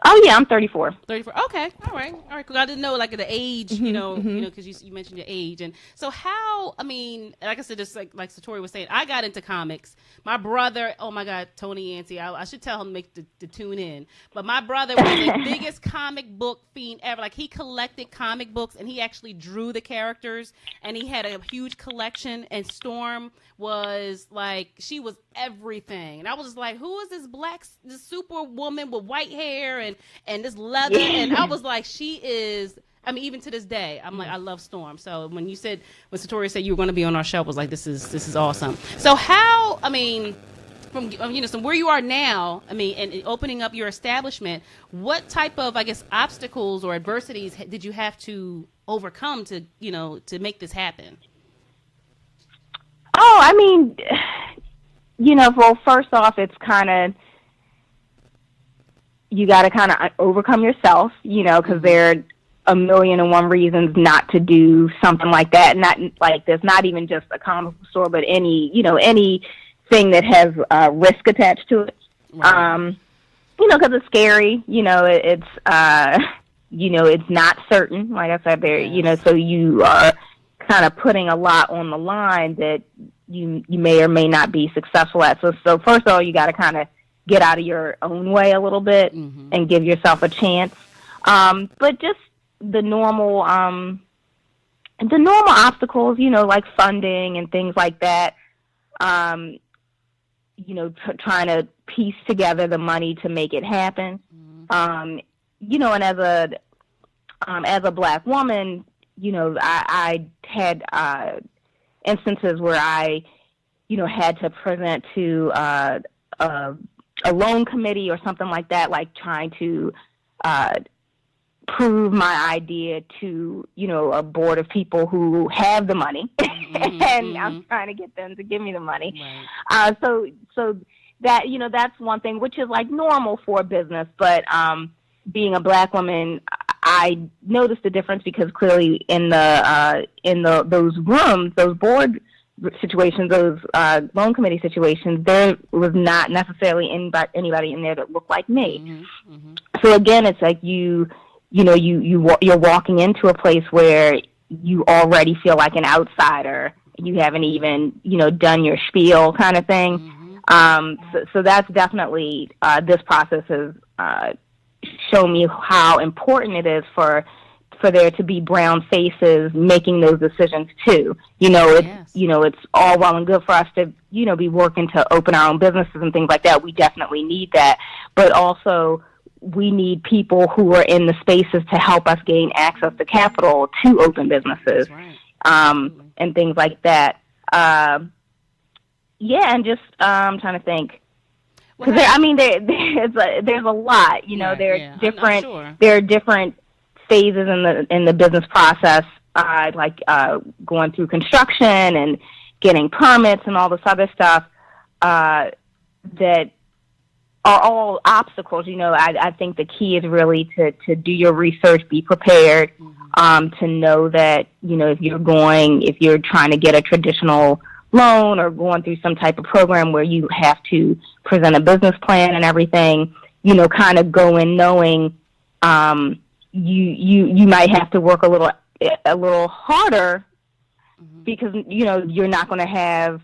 Oh, yeah, I'm 34. 34. Okay. All right. Because I didn't know, like, the age, because you mentioned your age. And so how, like I said, just like Satori was saying, I got into comics. My brother, oh, my God, Tony Yancey, I should tell him to make the tune in. But my brother was the biggest comic book fiend ever. Like, he collected comic books, and he actually drew the characters, and he had a huge collection. And Storm was, like, she was everything. And I was just like, who is this super woman with white hair and this leather? And I was like, she is, even to this day, I'm like, I love Storm. So when Satori said you were going to be on our show, I was like, this is awesome. So how, from so where you are now, and opening up your establishment, what type of, I guess, obstacles or adversities did you have to overcome to make this happen? Oh, well, first off, it's kind of, you got to kind of overcome yourself, because there are a million and one reasons not to do something like that. Not like, there's not even just a comic book store, but any thing that has risk attached to it. Right. You know, because it's scary. You know, it's you know, it's not certain. Like I said, there. You know, so you are kind of putting a lot on the line that you may or may not be successful at. So first of all, you got to kind of get out of your own way a little bit and give yourself a chance. But just the normal obstacles, you know, like funding and things like that. You know, trying to piece together the money to make it happen. You know, and as a Black woman, you know, I had instances where I, you know, had to present to a loan committee or something like that, like trying to prove my idea to, you know, a board of people who have the money, and I'm trying to get them to give me the money. Right. So that, you know, that's one thing, which is like normal for business, but being a Black woman, I noticed the difference because clearly in those rooms, those board situations, those loan committee situations, there was not necessarily anybody in there that looked like me. So again, it's like you're walking into a place where you already feel like an outsider. You haven't even, you know, done your spiel kind of thing. So that's definitely this process has shown me how important it is for there to be brown faces making those decisions too. You know, it's all well and good for us to, you know, be working to open our own businesses and things like that. We definitely need that, but also we need people who are in the spaces to help us gain access to capital to open businesses, and things like that. And just I'm trying to think. Because there's a lot. You know, there are different phases in the business process, like going through construction and getting permits and all this other stuff that are all obstacles. You know, I think the key is really to do your research, be prepared, to know that, you know, if you're trying to get a traditional loan or going through some type of program where you have to present a business plan and everything, you know, kind of go in knowing you might have to work a little harder because, you know, you're not going to have,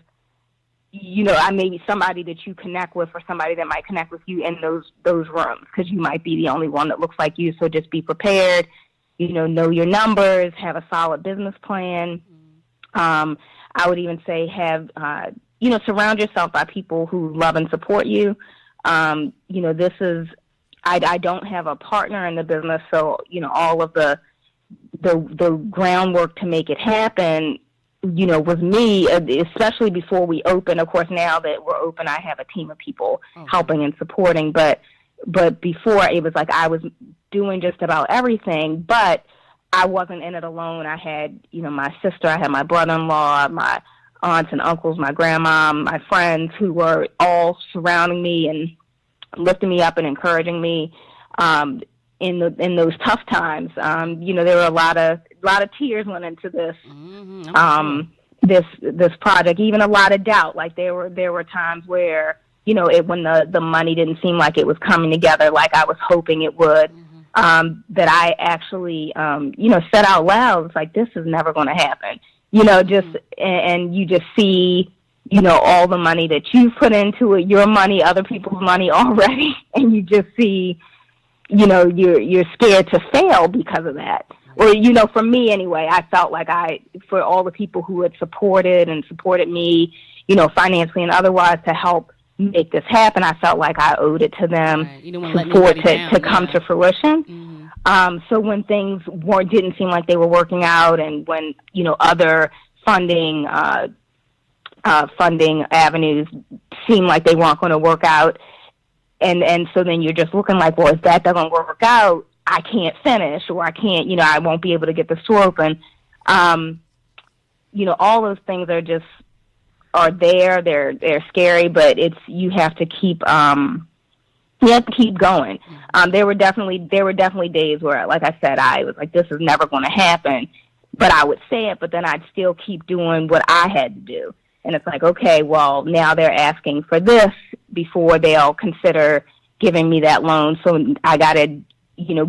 you know, maybe somebody that you connect with or somebody that might connect with you in those rooms, because you might be the only one that looks like you. So just be prepared, you know your numbers, have a solid business plan. I would even say surround yourself by people who love and support you. You know, this is, I don't have a partner in the business, so, you know, all of the groundwork to make it happen, you know, was me, especially before we open. Of course, now that we're open, I have a team of people helping and supporting, but before it was like I was doing just about everything, but I wasn't in it alone. I had, you know, my sister, I had my brother-in-law, my aunts and uncles, my grandma, my friends who were all surrounding me and lifting me up and encouraging me in those tough times. You know, there were a lot of tears went into this this project, even a lot of doubt. Like there were times where, you know, when the money didn't seem like it was coming together like I was hoping it would. That I actually, you know, said out loud, it's like, this is never going to happen. You know, and you just see, you know, all the money that you've put into it, your money, other people's money already, and you just see, you know, you're scared to fail because of that. Or, you know, for me anyway, I felt like for all the people who had supported me, you know, financially and otherwise to help make this happen, I felt like I owed it to them to come to fruition. So when things didn't seem like they were working out, and when, you know, other funding avenues seemed like they weren't going to work out, and so then you're just looking like, well, if that doesn't work out, I can't finish, or I can't, you know, I won't be able to get the store open. You know, all those things are there. They're scary, but you have to keep going. There were definitely days where, like I said, I was like, this is never going to happen, but I would say it, but then I'd still keep doing what I had to do. And it's like, okay, well, now they're asking for this before they'll consider giving me that loan. So I got to,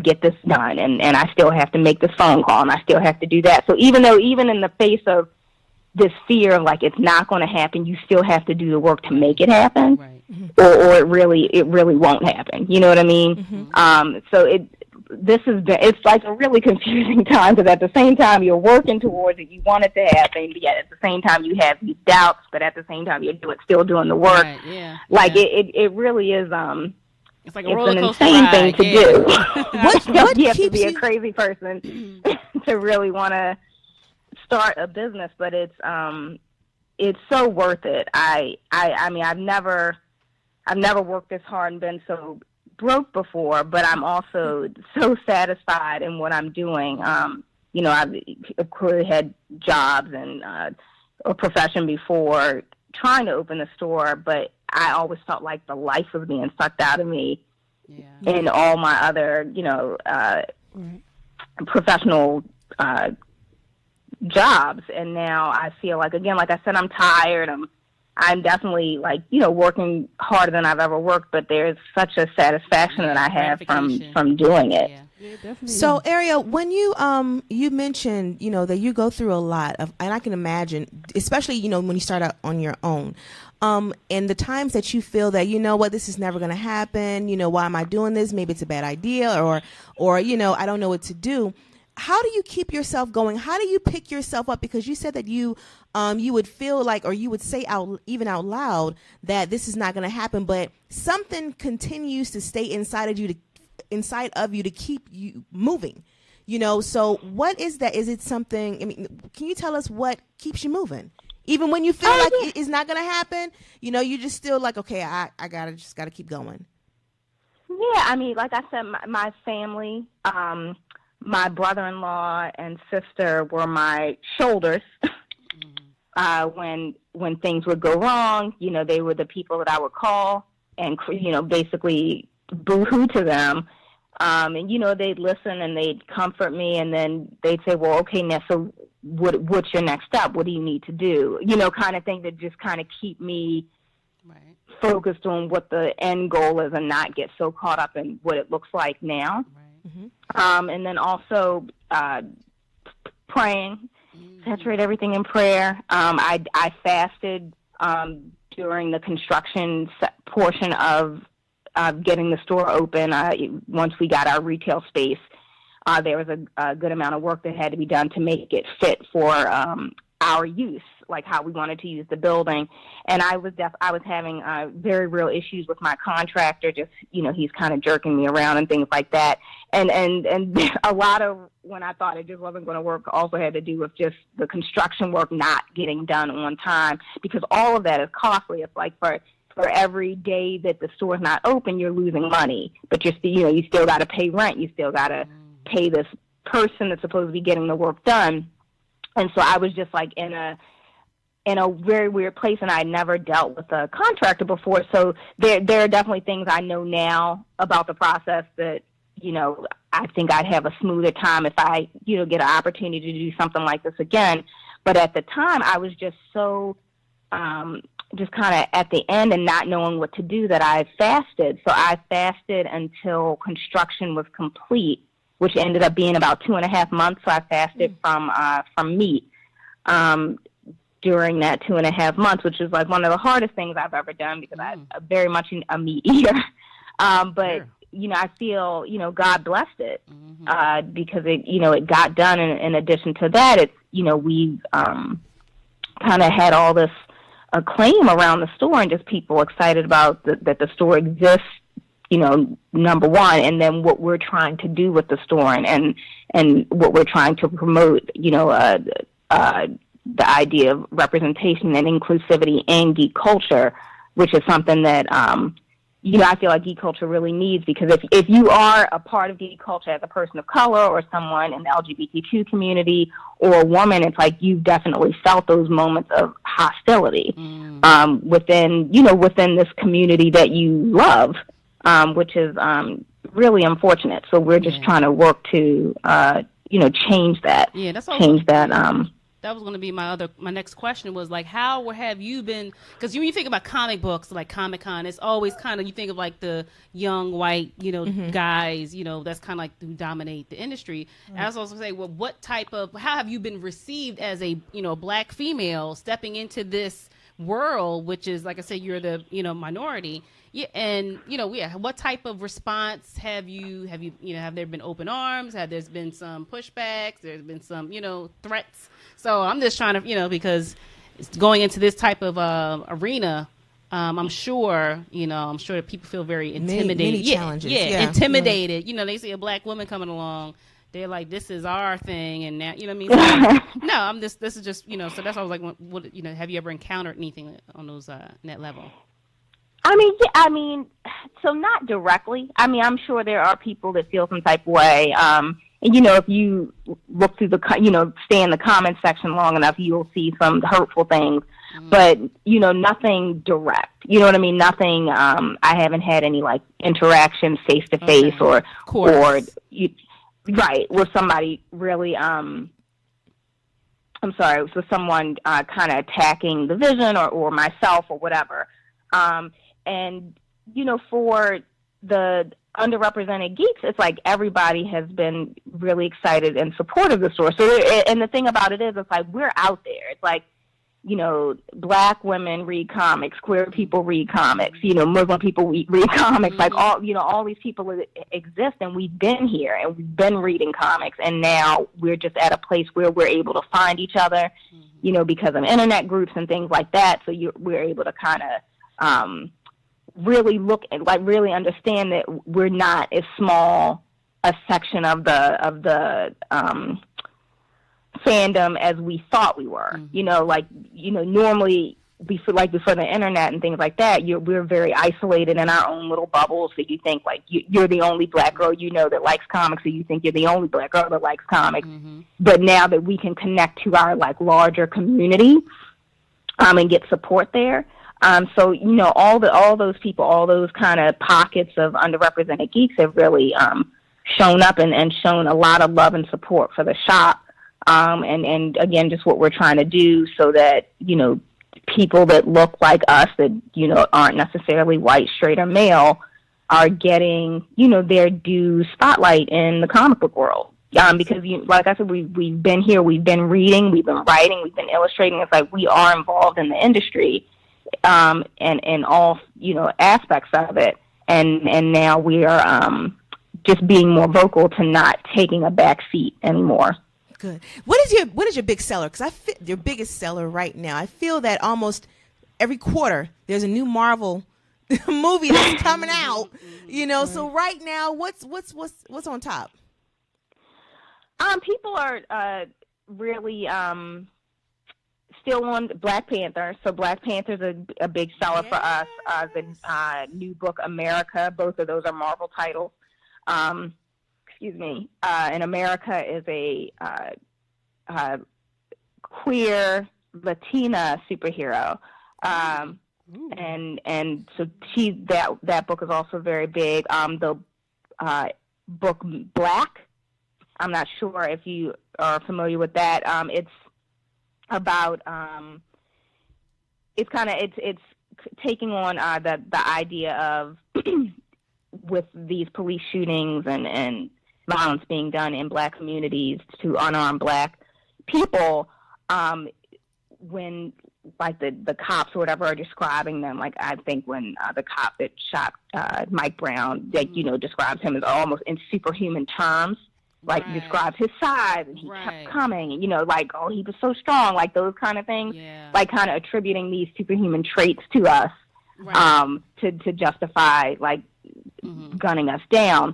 get this done. And I still have to make this phone call, and I still have to do that. So even in the face of this fear of like it's not going to happen, you still have to do the work to make it happen, Right. or it really won't happen. You know what I mean? So it's like a really confusing time, because at the same time you're working towards it, you want it to happen, but yet at the same time you have these doubts, but at the same time you're still doing the work. Right, yeah. Like yeah. it really is. It's like a roller an coaster insane ride. thing to yeah. do. What you have to keeps be a you? crazy person to really want to start a business, but it's so worth it. I mean, I've never worked this hard and been so broke before, but I'm also so satisfied in what I'm doing. I've of course had jobs and a profession before trying to open a store, but I always felt like the life was being sucked out of me in all my other, professional jobs. And now I feel like, again, like I said, I'm tired. I'm definitely working harder than I've ever worked, but there's such a satisfaction that I have from doing it. Yeah. Yeah, definitely. So, Arielle, when you mentioned, that you go through a lot of, and I can imagine, especially, when you start out on your own, and the times that you feel that, this is never going to happen, why am I doing this? Maybe it's a bad idea, or, I don't know what to do. How do you keep yourself going? How do you pick yourself up? Because you said that you would feel like, or you would say out loud that this is not going to happen, but something continues to stay inside of you to keep you moving, so what is that? Is it something, can you tell us what keeps you moving? Even when you feel like it's not going to happen, you just still like, okay, I just gotta keep going. Yeah, I mean, like I said, my family, my brother-in-law and sister were my shoulders. When things would go wrong, they were the people that I would call and, basically boo-hoo to them. And, they'd listen and they'd comfort me, and then they'd say, well, okay, now, so what's your next step? What do you need to do? Kind of thing, to just kind of keep me focused on what the end goal is and not get so caught up in what it looks like now. Right. Mm-hmm. And then also praying, saturate everything in prayer. I fasted during the construction portion of getting the store open. Once we got our retail space, there was a good amount of work that had to be done to make it fit for our use, like how we wanted to use the building. And I was having very real issues with my contractor. Just, he's kind of jerking me around and things like that. And a lot of when I thought it just wasn't going to work also had to do with just the construction work not getting done on time, because all of that is costly. It's like for every day that the store's not open, you're losing money. But you still got to pay rent. You still got to pay this person that's supposed to be getting the work done. And so I was just like in a very weird place, and I never dealt with a contractor before. So there are definitely things I know now about the process that, I think I'd have a smoother time if I, get an opportunity to do something like this again. But at the time, I was just so just kind of at the end and not knowing what to do that I fasted. So I fasted until construction was complete, which ended up being about 2.5 months. So I fasted from meat during that 2.5 months, which is like one of the hardest things I've ever done, because I'm very much a meat eater. But Sure. I feel God blessed it because it got done. And in addition to that, it's we've kind of had all this acclaim around the store, and just people excited about that the store exists. Number one, and then what we're trying to do with the store, and what we're trying to promote, the idea of representation and inclusivity in geek culture, which is something that, I feel like geek culture really needs, because if you are a part of geek culture as a person of color or someone in the LGBTQ community or a woman, it's like you've definitely felt those moments of hostility within this community that you love. Which is really unfortunate. So we're just trying to work to, change that. Yeah, that's change that. that was going to be my next question was like, how have you been? Because when you think about comic books, like Comic-Con, it's always kind of, you think of like the young white, guys, that's kind of like who dominate the industry. And I was also say, well, how have you been received as a, black female stepping into this world, which is, like I said, you're the, minority. Yeah, and what type of response have there been open arms? Have there been some pushbacks? There's been some, threats. So I'm just trying to, because it's going into this type of arena. I'm sure that people feel very intimidated. Many challenges. Intimidated. Yeah. They see a black woman coming along. They're like, this is our thing, and now, what I mean? So, no, this is just, so that's why I was like, what, have you ever encountered anything on those that level? I mean, so not directly. I'm sure there are people that feel some type of way. And, if you look through stay in the comment section long enough, you'll see some hurtful things. But, nothing direct. You know what I mean? Nothing, I haven't had any, like, interaction face-to-face or right, with somebody really, with someone kind of attacking the vision or myself or whatever. And, for the underrepresented geeks, it's like everybody has been really excited and supportive of the store. So, and the thing about it is, it's like we're out there. It's like, black women read comics, queer people read comics, Muslim people read comics, like all these people exist, and we've been here and we've been reading comics, and now we're just at a place where we're able to find each other, because of internet groups and things like that. So we're able to kind of really look and really understand that we're not as small a section of the fandom as we thought we were. Normally before the internet and things like that, we're very isolated in our own little bubbles. So you think like you're the only black girl that likes comics, or you think you're the only black girl that likes comics. But now that we can connect to our larger community and get support there. So all those people, all those kind of pockets of underrepresented geeks have really shown up and shown a lot of love and support for the shop. And again, just what we're trying to do so that, people that look like us that, aren't necessarily white, straight, or male are getting, their due spotlight in the comic book world. Because, like I said, we've been here, we've been reading, we've been writing, we've been illustrating. It's like we are involved in the industry, and all, aspects of it. And now we are just being more vocal to not taking a back seat anymore. Good. What is your big seller? Because I feel your biggest seller right now. I feel that almost every quarter there's a new Marvel movie that's coming out. So right now, what's on top? People are really still on Black Panther. So Black Panther's a big seller for us. The new book America. Both of those are Marvel titles. And America is a queer Latina superhero, and so that book is also very big. The book Black, I'm not sure if you are familiar with that. It's about it's taking on the idea of with these police shootings and violence being done in black communities to unarmed black people, when the cops or whatever are describing them, like I think when the cop that shot Mike Brown, describes him as almost in superhuman terms, describes his size and he kept coming, and he was so strong, like those kind of things, kind of attributing these superhuman traits to us, to justify gunning us down.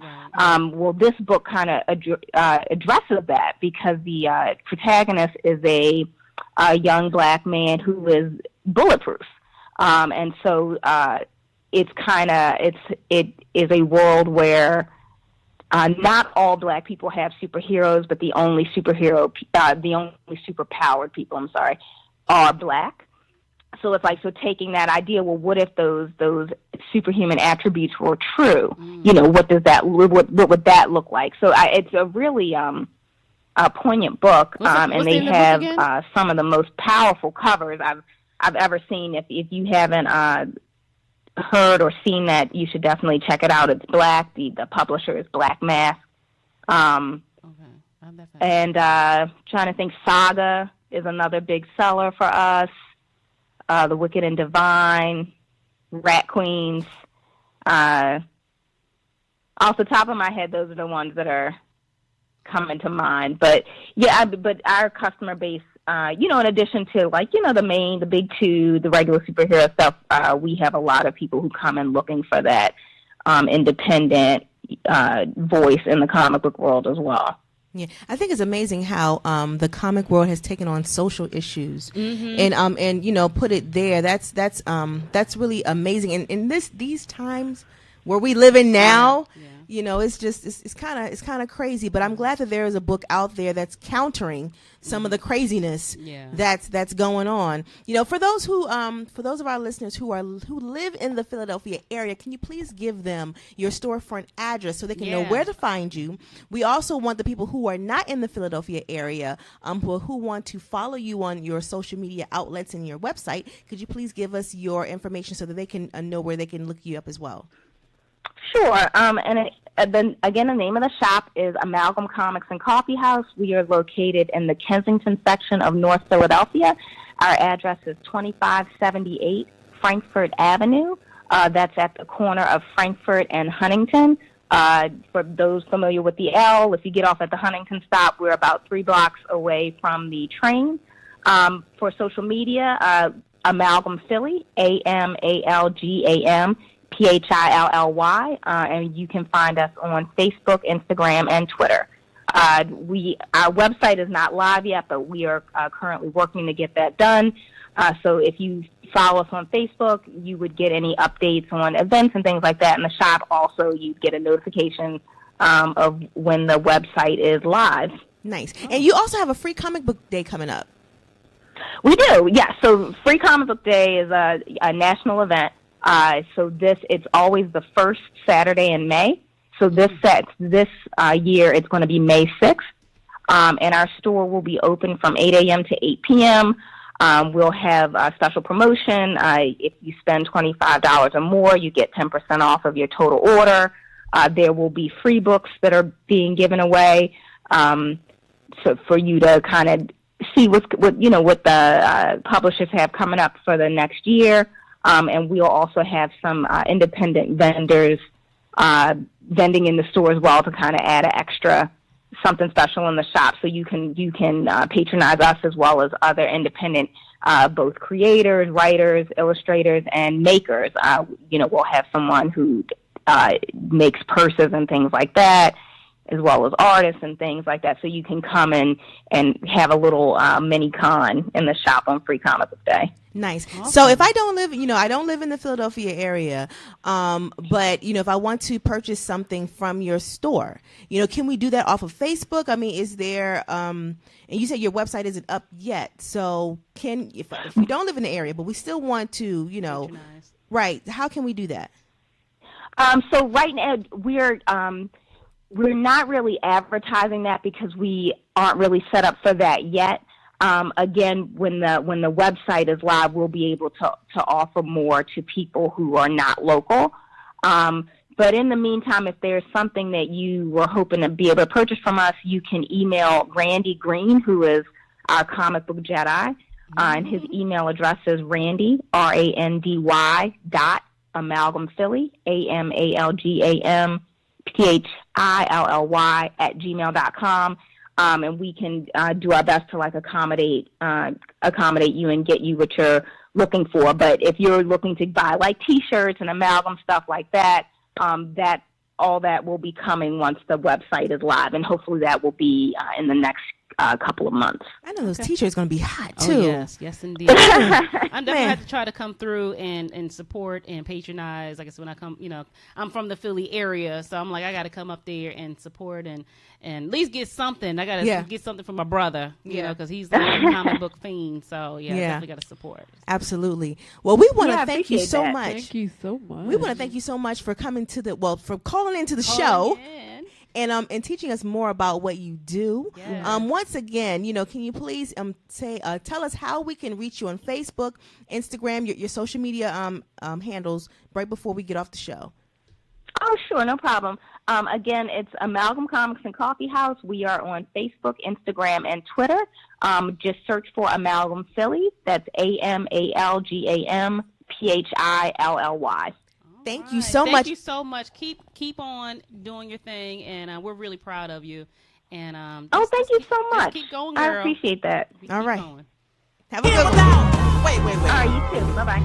Well, this book kind of addresses that, because the protagonist is a young black man who is bulletproof, and so it is a world where not all black people have superheroes, but the only superpowered people, are black. So it's taking that idea, well, what if those superhuman attributes were true? What would that look like? So it's a really poignant book, What's and the they name of the book have again? some of the most powerful covers I've ever seen. If you haven't heard or seen that, you should definitely check it out. It's black. The publisher is Black Mask. And trying to think, Saga is another big seller for us. The Wicked and Divine, Rat Queens. Off the top of my head, those are the ones that are coming to mind. But yeah, but our customer base, in addition to the big two, the regular superhero stuff, we have a lot of people who come in looking for that independent voice in the comic book world as well. Yeah, I think it's amazing how the comic world has taken on social issues and put it there. That's really amazing. And in these times where we live in now, it's kind of crazy. But I'm glad that there is a book out there that's countering some of the craziness that's going on. For those of our listeners who live in the Philadelphia area, can you please give them your storefront address so they can know where to find you? We also want the people who are not in the Philadelphia area, who want to follow you on your social media outlets and your website. Could you please give us your information so that they can know where they can look you up as well? Sure. And then again, the name of the shop is Amalgam Comics and Coffeehouse. We are located in the Kensington section of North Philadelphia. Our address is 2578 Frankfort Avenue. That's at the corner of Frankfort and Huntington. For those familiar with the L, if you get off at the Huntington stop, we're about 3 blocks away from the train. For social media, Amalgam Philly, AMALGAM. PHILLY, and you can find us on Facebook, Instagram, and Twitter. Our website is not live yet, but we are currently working to get that done. So if you follow us on Facebook, you would get any updates on events and things like that. In the shop, also, you'd get a notification of when the website is live. Nice. And you also have a free comic book day coming up. We do, yeah. So Free Comic Book Day is a national event. It's always the first Saturday in May. So this year it's going to be May 6th. And our store will be open from 8 a.m. to 8 p.m. We'll have a special promotion. If you spend $25 or more, you get 10% off of your total order. There will be free books that are being given away. So for you to kind of see what the publishers have coming up for the next year. And we'll also have some independent vendors vending in the store as well to kind of add an extra something special in the shop. So you can patronize us as well as other independent both creators, writers, illustrators, and makers. We'll have someone who makes purses and things like that, as well as artists and things like that. So you can come in and have a little mini con in the shop on Free Comic Book Day. Nice. Awesome. So if I don't live in the Philadelphia area, but if I want to purchase something from your store, can we do that off of Facebook? I mean, is there? And you said your website isn't up yet, so if we don't live in the area, but we still want to, right? How can we do that? So right now we're not really advertising that because we aren't really set up for that yet. Again, when the website is live, we'll be able to offer more to people who are not local. But in the meantime, if there's something that you were hoping to be able to purchase from us, you can email Randy Green, who is our comic book Jedi, and his email address is Randy, RANDY, .amalgamphilly, AMALGAM, PHILLY @gmail.com. And we can do our best to accommodate you and get you what you're looking for. But if you're looking to buy T-shirts and amalgam stuff like that, all that will be coming once the website is live, and hopefully that will be in the next couple of months. I know those T-shirts going to be hot too. Oh, yes, indeed. I'm definitely have to try to come through and support and patronize. I guess when I come, I'm from the Philly area, so I'm I got to come up there and support and at least get something. I got to get something from my brother, because he's the comic book fiend. So definitely got to support. Absolutely. Well, we want to thank you so much. Thank you so much. We want to thank you so much for coming for calling into the show. and teaching us more about what you do. Yes. Once again, can you please tell us how we can reach you on Facebook, Instagram, your social media handles right before we get off the show? Oh, sure, no problem. Again, it's Amalgam Comics and Coffeehouse. We are on Facebook, Instagram, and Twitter. Just search for Amalgam Philly. That's AmalgamPhilly. Thank you so much. Thank you so much. Keep on doing your thing, and we're really proud of you. And thank you so much. Keep going, girl. I appreciate that. All right. Going. Have a good one. Wait. All right, you too. Bye-bye.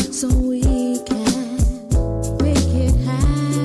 So we can make it happen.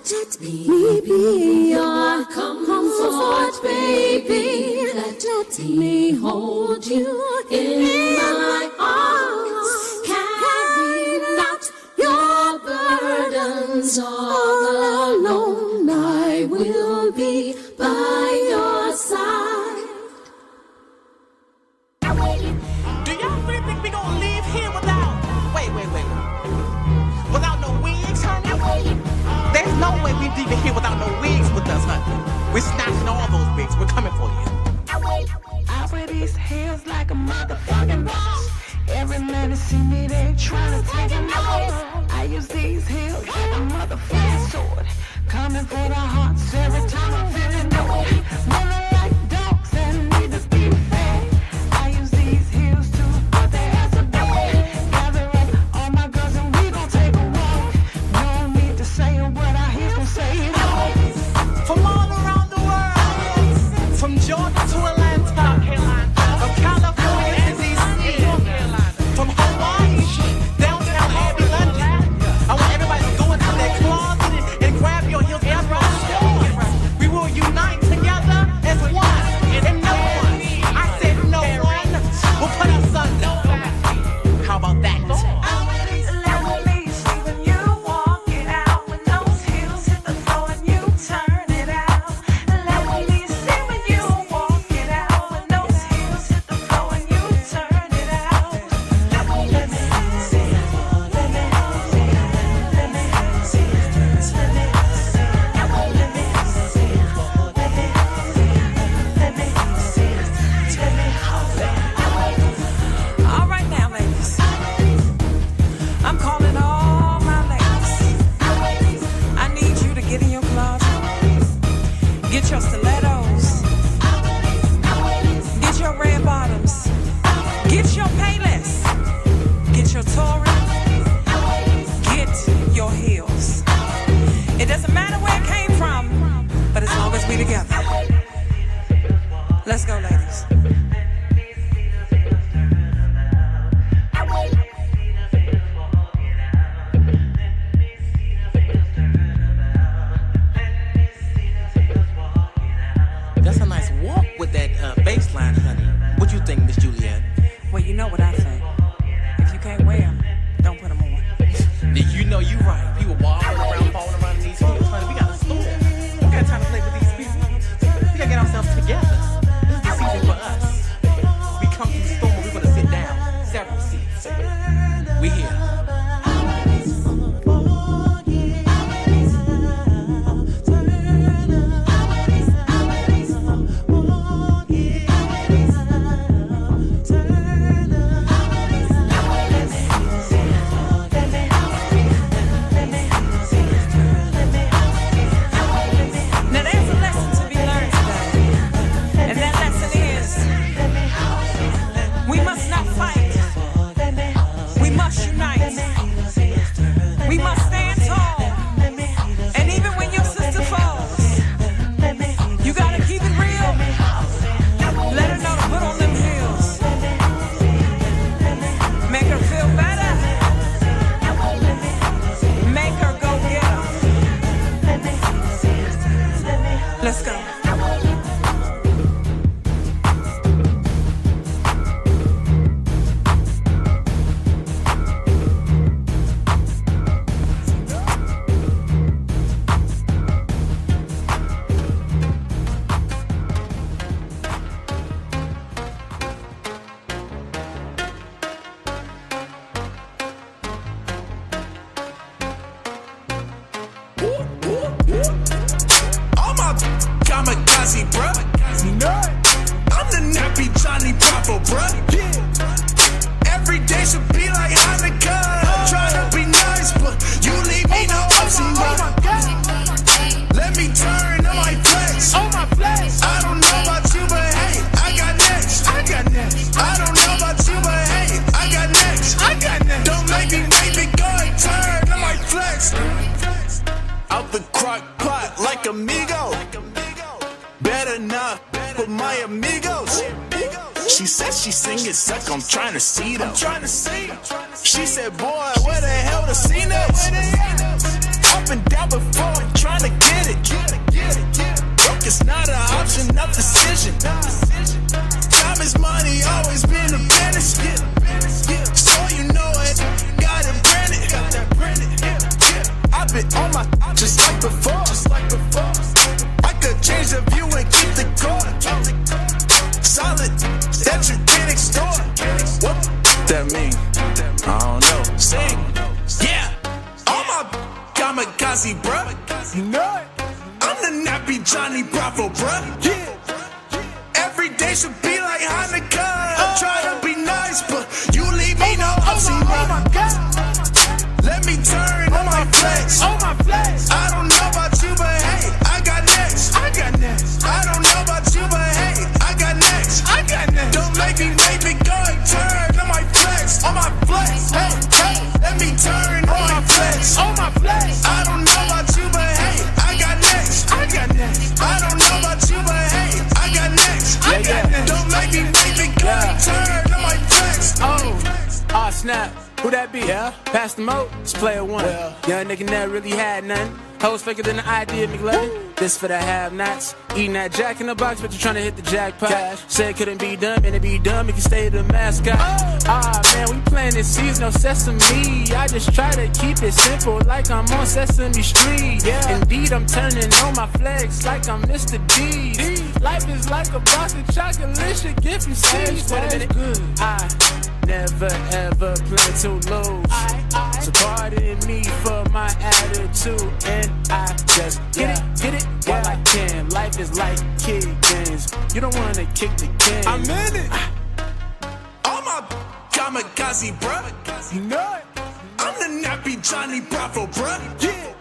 Let me be your comfort, baby. Let me hold you in my arms. Carry not your burdens all alone. I will be by your side. Do y'all really think we gonna leave here without? Wait. Without no wigs, honey? There's no way we leaving here without no wigs with us, honey. We're snatching all those wigs. We're coming for you. I wear these heels like a motherfucking boss. Every man that see me, they trying to take it off. I use these heels like a motherfucking sword. Coming for the hearts every time I'm feeling bored. Running like dogs that need to be fed. I use these heels to put their ass a bed. Gather up all my girls and we gon' take a walk. No need to say a word, I hear them say it all. From all around the world, from Georgia to Atlanta, from California to DC, from Hawaii, downtown Abbey, London. I want everybody to go into their closet and grab your heels and run. We will unite together as one, and no one, I said no one, will put us under. How about that? Get your stilettos. Get your red bottoms. Get your Payless. Get your Tory. Get your heels. It doesn't matter where it came from, but as long as we together. Let's go, ladies. That's a nice walk with that bass line, honey. What you think, Miss Juliet? Well, you know what I think. If you can't wear them, don't put them on. Then you know you right. People wobbling around, falling around in these heels, honey. We got a storm. We got time to play with these people. We gotta get ourselves together. This is the season for us. We come to the storm, we're gonna sit down. Several seats. We here. Let's go. Kamikaze, bruh. I'm the nappy Johnny Bravo, bruh. Every day should be like Hanukkah. Tryna be nice, but you leave me no option, bruh. Let me turn on my flex. I don't know about you, but hey, I got next. I don't know about you, but hey, I got next. Don't make me go and turn on my flex. Out the crock pot like amigo. Better not with my amigos. She said she singing suck, I'm trying to see them. She said, boy, where the hell the C-nuts? Up and down before, trying nappy Johnny Bravo, bruh. Yeah. Every day should be like Hanukkah. I'm trying to be nice, but you leave me no option. Let me turn on my flex. I don't know about you, but hey, I got next. I don't know about you, but hey, I got next. Don't make me go and turn on my flex. Hey, hey, let me turn on my flex. I don't know about you, but hey, I got next. I don't know about you, but hey, I got next. Don't make me go and turn on my flex. Oh, snap. Who that be? Yeah. Pass the mo, it's player one. Young nigga never really had nothing. Hoes faker than the idea, McLovin. This for the have-nots. Eating that jack in the box, but you trying to hit the jackpot. Said it couldn't be done, and it be done if you stay the mascot. Man, we playing this season, no sesame. I just try to keep it simple, like I'm on Sesame Street. Indeed, I'm turning on my flex, like I'm Mr. D. Life is like a box of chocolate, should get from seeds. Good. I never ever plan to lose. So pardon me for my attitude, and I just get it while I can. Life is like kid games. You don't wanna kick the can. I'm in it. I'm a kamikaze, bruh. You know it. I'm the nappy Johnny Bravo, bruh. Yeah.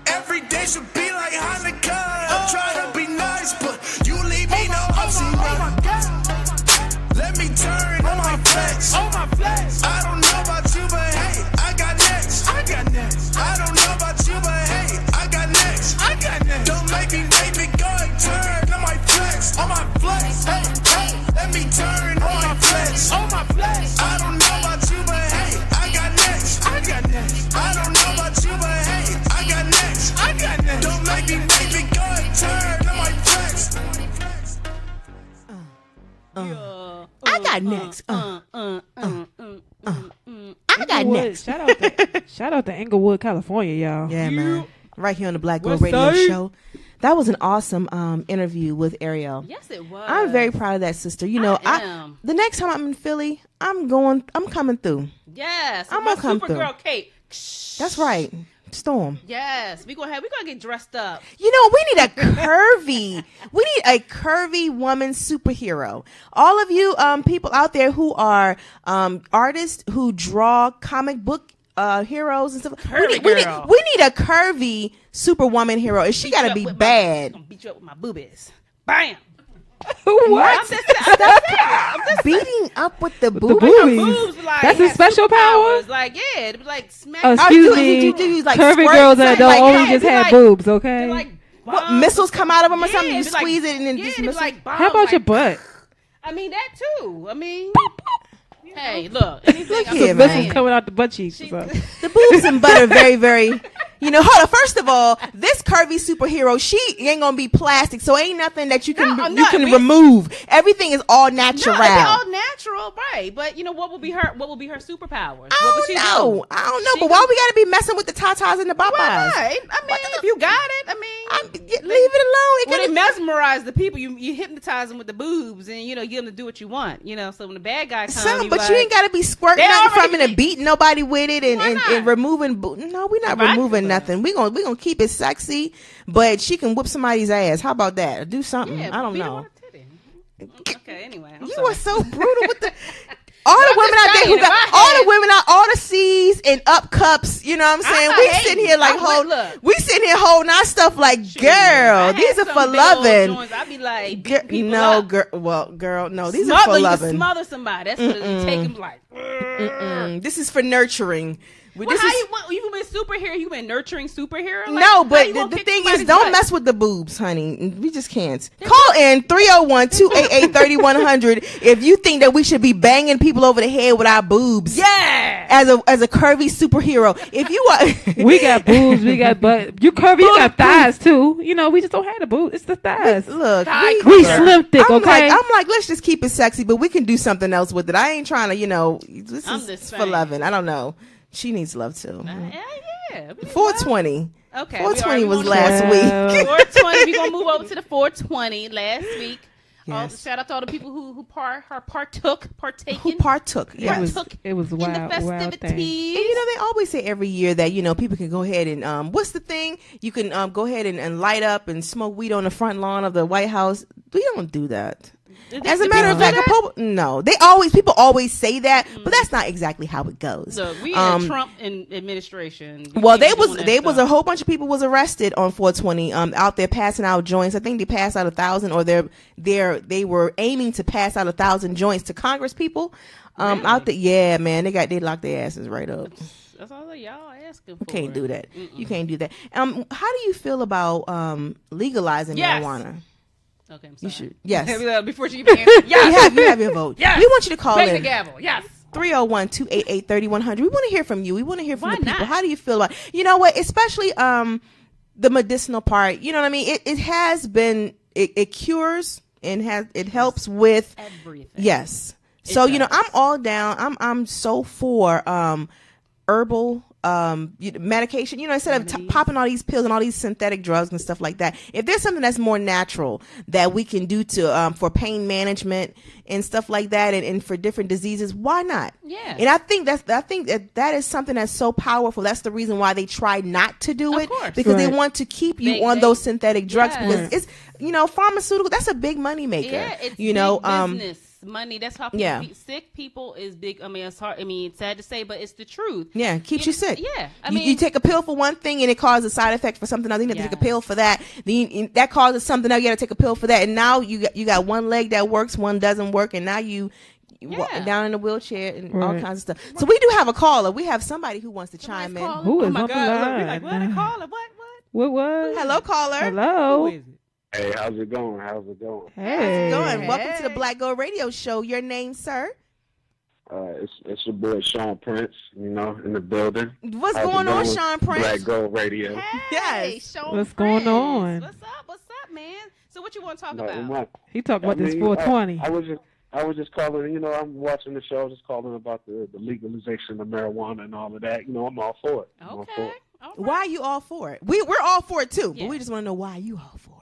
Every day should be like Hanukkah. I'm trying to be nice, but you leave me no option. Let me turn on my flex. I don't know about you, but hey, I got next. I don't know about you, but hey, I got next. Don't make me go and turn on my flex. Hey, hey, let me turn on my flex. I don't know about you, but hey, I got next. I don't know about you, but hey, I got next. Don't make me go and turn on my flex. I got next. I got next. Shout out to Inglewood, California, y'all. Yeah, man. Right here on the Black Girl Radio Show. That was an awesome interview with Arielle. Yes, it was. I'm very proud of that sister. You know, I the next time I'm in Philly, I'm coming through. Yes, I'm gonna come through. Supergirl cape. That's right. Storm. Yes, we're gonna get dressed up. You know, we need a curvy woman superhero. All of you people out there who are artists who draw comic book heroes and stuff. We need a curvy superwoman hero. And she gotta be bad. I'm gonna beat you up with my boobies. Bam. What? I'm just beating up with the boobies. That's a special power. Like, yeah, it'd be like smack. Excuse me, like curvy girls that don't only just have boobs, okay? Like what, missiles come out of them or something? You squeeze it and then just missiles. Like bombs, how about your butt? I mean that too. I mean, hey, look, anything here, missiles coming out the butt cheeks. The boobs and butt are very, very. You know, hold on. First of all, this curvy superhero, she ain't gonna be plastic, so ain't nothing that you can remove. Everything is all natural. No, it's all natural, right? But you know what will be her superpowers? I don't know. But why we gotta be messing with the tatas and the babas? I mean, if you got it, leave it alone. It mesmerize the people. You hypnotize them with the boobs, and you know, get them to do what you want. You know, so when the bad guy comes, but you ain't gotta be squirting nothing from it and beating nobody with it and removing. No, we're not removing nothing. We gonna keep it sexy, but she can whip somebody's ass. How about that? Or do something. Yeah, I don't know. Okay, anyway, you are so brutal with the all the women out there who got all the women out, all the C's and up cups. You know what I'm saying? We sitting here like we sitting here holding our stuff like, girl, these are for loving. I be like, girl, no, these are for loving. Smother somebody. That's what it take them like. This is for nurturing. You been superhero? You been nurturing superhero? Like, no, but the thing is, don't mess with the boobs, honey. We just can't. Call in 301-288-3100 if you think that we should be banging people over the head with our boobs. Yeah, as a curvy superhero. If you are, we got boobs, we got butt. You curvy, you got thighs too. You know, we just don't have the boobs. It's the thighs. Look, we slim thick. Okay, I'm like, let's just keep it sexy, but we can do something else with it. I ain't trying to, you know, this is for loving. I don't know. She needs love too. Yeah. 420. Okay. 420 was last week. 420. We're gonna move over to the 420 last week. Yes. Shout out to all the people who partook. Who partook? Yes. It was wild, in the festivities. And they always say every year that people can go ahead and what's the thing? You can go ahead and light up and smoke weed on the front lawn of the White House. We don't do that. As a matter of fact, no. People always say that, but that's not exactly how it goes. So we in Trump administration. Well, there was a whole bunch of people was arrested on 420 out there passing out joints. I think they passed out 1,000, or they were aiming to pass out 1,000 joints to Congress people out there. Yeah, man, they locked their asses right up. That's all y'all asking for. You can't do that. You can't do that. How do you feel about legalizing marijuana? Okay, I'm sorry. You should. Yes. Before she can answer. Yes. You have your vote. Yes. We want you to call Bang in. the gavel. Yes. 301-288-3100. We want to hear from you. We want to hear from the people. How do you feel about You know what? Especially the medicinal part. You know what I mean? It has been it cures and it helps with everything. Yes. So, I'm all down. I'm so for herbal medication, instead of popping all these pills and all these synthetic drugs and stuff like that. If there's something that's more natural that we can do to for pain management and stuff like that, and for different diseases, why not? Yeah. And I think that is something that's so powerful. That's the reason why they try not to do it, because they want to keep you on those synthetic drugs, because it's pharmaceutical. That's a big money maker. Yeah, it's big business. Money. That's how sick people is big. I mean, it's hard. I mean, it's sad to say, but it's the truth. Yeah, keeps you sick. Yeah, you take a pill for one thing and it causes a side effect for something else. Then you have to take a pill for that. Then that causes something else. You got to take a pill for that, and now you got one leg that works, one doesn't work, and now you walk down in a wheelchair and all kinds of stuff. So we do have a caller. We have somebody who wants to chime in. Who is on the line? We're like, what a caller? What? Hello, caller. Hello. Hey, how's it going? Hey. How's it going? Welcome to the Black Gold Radio Show. Your name, sir? It's your boy Sean Prince, in the building. What's going on, Sean Prince? Black Gold Radio. Hey, Sean What's Prince. going on? What's up, man? So what you want to talk about? He talked about this 420. I was just calling, I'm watching the show, just calling about the legalization of marijuana and all of that. I'm all for it. Okay. Why are you all for it? We're all for it too, but we just want to know why you all for it.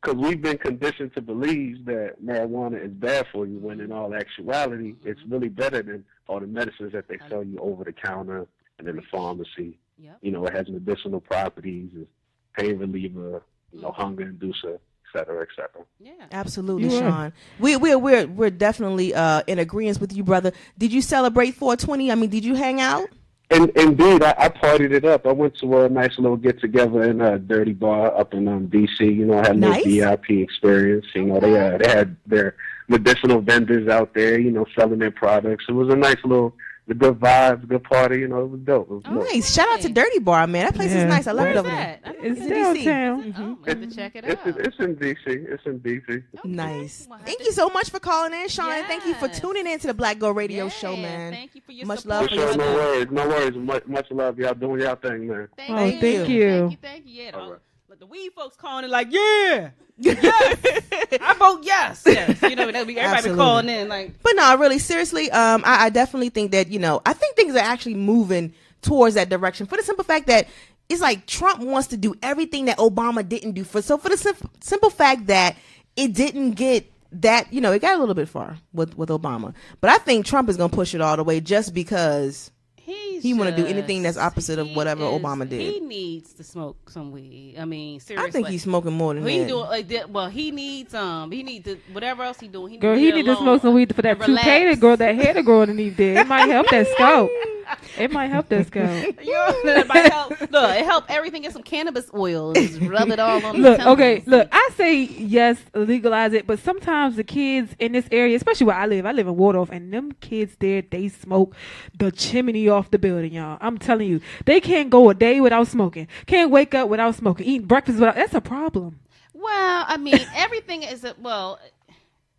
Because we've been conditioned to believe that marijuana is bad for you, when in all actuality, it's really better than all the medicines that they sell you over the counter and in the pharmacy. Yep. It has medicinal properties, it's pain reliever, hunger inducer, et cetera, et cetera. Yeah, absolutely, Sean. We're definitely in agreement with you, brother. Did you celebrate 420? I mean, did you hang out? And indeed, I partied it up. I went to a nice little get-together in a dirty bar up in D.C. I had a nice VIP experience. They had their medicinal vendors out there, selling their products. It was a nice little, good vibes, good party. It was dope. It was nice. Shout out to Dirty Bar, man. That place is nice. I love it over there. It's in downtown. I have to check it out. It's in D.C. Okay. Nice. Thank you so much for calling in, Sean. And thank you for tuning in to the Black Gold Radio Show, man. Thank you for your much support. love for your support. No worries. Much love. Y'all doing y'all thing, man. Thank you. Yeah. Right. The weed folks calling it like, yes, I vote yes. Everybody be calling in like. But no, really, seriously, I definitely think that I think things are actually moving towards that direction, for the simple fact that it's like Trump wants to do everything that Obama didn't do. For the simple fact that it didn't get that, it got a little bit far with Obama, but I think Trump is gonna push it all the way just because. He want to do anything that's opposite of whatever Obama did. He needs to smoke some weed. I mean, seriously. I think he's smoking more than that. He doing like that. Well, he needs He needs to whatever else he doing. He need to smoke some weed for that toupee to grow, that hair to grow underneath there. It might help that scalp. It might help that scalp. It might help. Look, it help everything. Get some cannabis oil. Just rub it all on. Look, I say yes, legalize it. But sometimes the kids in this area, especially where I live in Waldorf, and them kids there, they smoke the chimney off the building, y'all. I'm telling you, they can't go a day without smoking. Can't wake up without smoking. Eating breakfast without. That's a problem. Well, I mean, everything is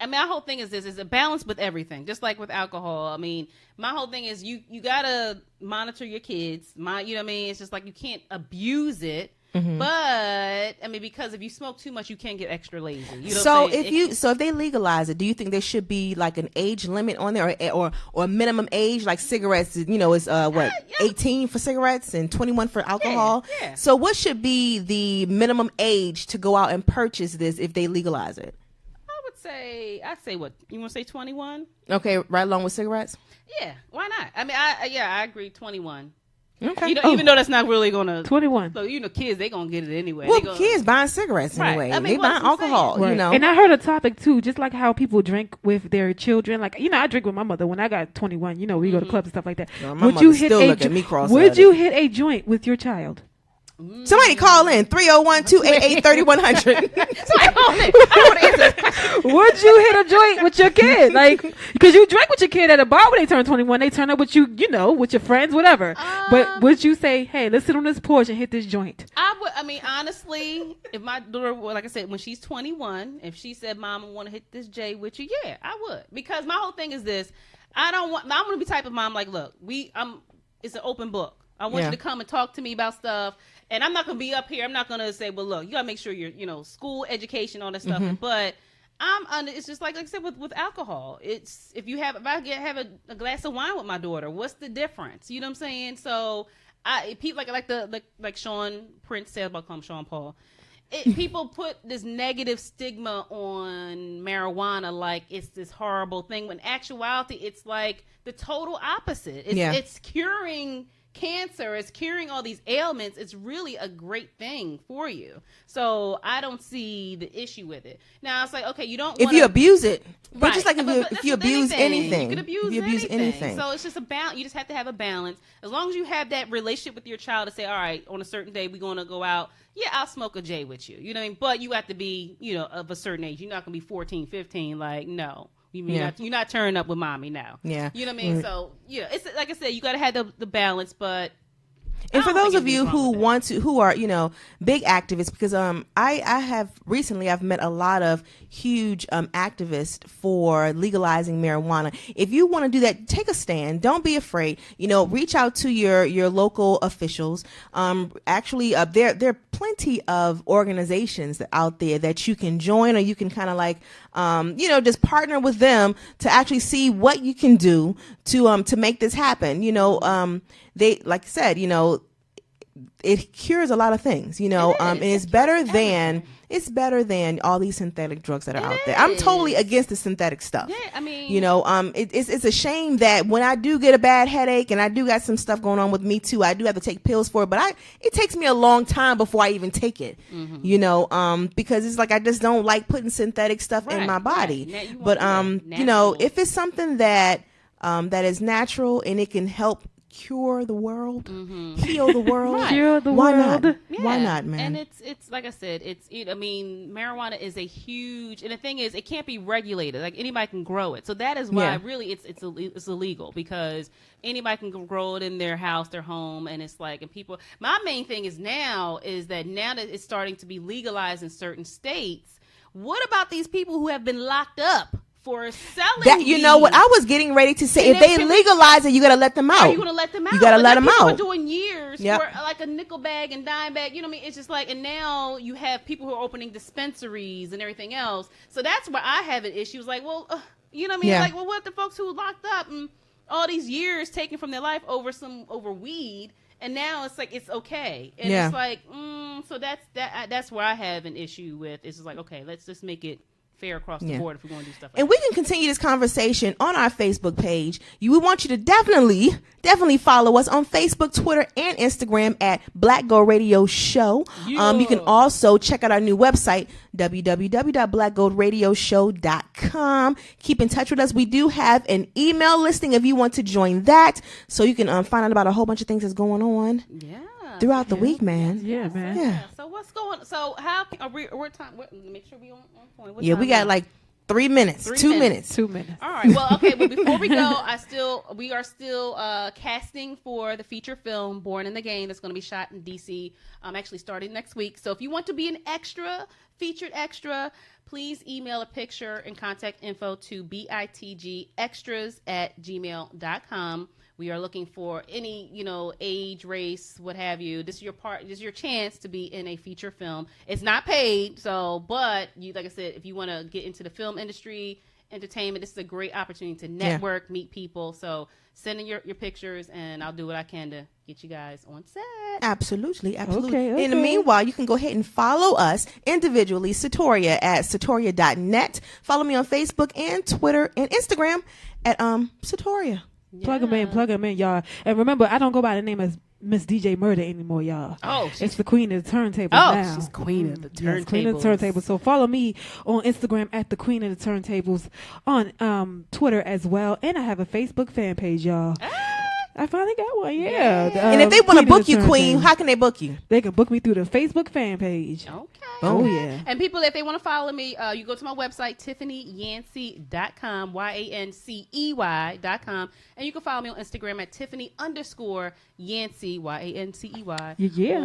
my whole thing is this is a balance with everything, just like with alcohol. I mean, my whole thing is you gotta monitor your kids. It's just like you can't abuse it. Mm-hmm. But I mean, because if you smoke too much, you can get extra lazy. So if they legalize it, do you think there should be like an age limit on there, or a minimum age, like cigarettes? Is 18 for cigarettes and 21 for alcohol. Yeah. So what should be the minimum age to go out and purchase this if they legalize it? say what? You want to say 21? Okay, right along with cigarettes. Yeah, why not? I mean, I agree. 21. Okay. Even though that's not really gonna 21. So kids they gonna get it anyway. Well, kids buying cigarettes anyway. Right. I mean, they buying alcohol. Right. And I heard a topic too, just like how people drink with their children. Like I drink with my mother when I got 21. We go to clubs and stuff like that. My would you hit still look at me Would you hit a joint with your child? Somebody call in 301-288-3100. Would you hit a joint with your kid? Like, because you drink with your kid at a bar when they turn 21. They turn up with you, with your friends, whatever. But would you say, hey, let's sit on this porch and hit this joint? I would. I mean, honestly, if my daughter, like I said, when she's 21, if she said, "Mom, I want to hit this J with you," yeah, I would. Because my whole thing is this: I'm gonna be the type of mom like, look, it's an open book. I want you to come and talk to me about stuff. And I'm not going to be up here. I'm not going to say, well, look, you got to make sure you're, school, education, all that stuff. But it's just like I said with alcohol. It's if I have a glass of wine with my daughter, what's the difference? You know what I'm saying? So people like Sean Prince said about Sean Paul. People put this negative stigma on marijuana like it's this horrible thing. When in actuality, it's like the total opposite. It's curing cancer, is curing all these ailments. It's really a great thing for you. So I don't see the issue with it. Now it's like, okay, you don't if you abuse it, but right. just like if you abuse anything, you can abuse anything. So it's just a balance. You just have to have a balance. As long as you have that relationship with your child to say, all right, on a certain day we're going to go out. Yeah, I'll smoke a J with you. You know what I mean? But you have to be, of a certain age. You're not going to be 14, 15. Like, no. You're not turning up with mommy now. Yeah. You know what I mean? So, it's like I said, you got to have the balance, but. And for those of you who are, big activists, because I've met a lot of huge activists for legalizing marijuana. If you want to do that, take a stand. Don't be afraid. Reach out to your local officials. Actually, there are plenty of organizations out there that you can join, or you can kind of like, just partner with them to actually see what you can do to make this happen. They, like I said, it cures a lot of things, and it's better than all these synthetic drugs that are out there. I'm totally against the synthetic stuff. Yeah, I mean, it's a shame that when I do get a bad headache and I do got some stuff going on with me too, I do have to take pills for it, but it takes me a long time before I even take it, because it's like, I just don't like putting synthetic stuff in my body. Right. But, if it's something that is natural and it can help cure the world, heal the world, cure the why world. Not? Yeah. Why not, man? And it's like I said, marijuana is a huge, and the thing is, it can't be regulated. Like, anybody can grow it, so that is why really it's illegal, because anybody can grow it in their house, their home, and it's like, and people. My main thing is now that it's starting to be legalized in certain states. What about these people who have been locked up for selling that? What I was getting ready to say, if they legalize it, you gotta let them out. You're gonna let them out. You gotta let them out. People are doing years for like a nickel bag and dime bag. You know what I mean? It's just like, and now you have people who are opening dispensaries and everything else. So that's where I have an issue. It's like, well, you know what I mean? Yeah. Like, well, what if the folks who locked up and all these years taken from their life over weed, and now it's like it's okay, and it's like, so that's where I have an issue with. It's just like, okay, let's just make it fair across the board if we're going to do stuff like and we can continue this conversation on our Facebook page. We want you to definitely follow us on Facebook, Twitter, and Instagram at Black Gold Radio Show. You can also check out our new website, www.blackgoldradioshow.com. Keep in touch with us. We do have an email listing if you want to join that, so you can find out about a whole bunch of things that's going on throughout the week, man. Yeah, man. Yeah. So what's going? So how are we? We're time. Make sure we on point. What we got like 3 minutes. 2 minutes. 2 minutes. All right. Well, okay. But before we go, we are still casting for the feature film Born in the Game that's going to be shot in DC. Actually starting next week. So if you want to be an featured extra, please email a picture and contact info to bitgextras@gmail.com. We are looking for any, age, race, what have you. This is your chance to be in a feature film. It's not paid, but like I said, if you want to get into the film industry entertainment. This is a great opportunity to network, meet people. So send in your pictures, and I'll do what I can to get you guys on set. Absolutely. Okay. In the meanwhile, you can go ahead and follow us individually, Satoria at Satoria.net. Follow me on Facebook and Twitter and Instagram at Satoria. Yeah. Plug them in, y'all. And remember, I don't go by the name of Miss DJ Murder anymore, y'all. Oh, it's the queen of the turntables now. She's queen of the turntables. Yes, queen of the turntables. So follow me on Instagram at the queen of the turntables, on Twitter as well, and I have a Facebook fan page, y'all. I finally got one, yeah. And if they want to book you, Queen, how can they book you? They can book me through the Facebook fan page. Okay. Oh, yeah. And people, if they want to follow me, you go to my website, TiffanyYancey.com, YANCEY.com. And you can follow me on Instagram at Tiffany_Yancey, YANCEY,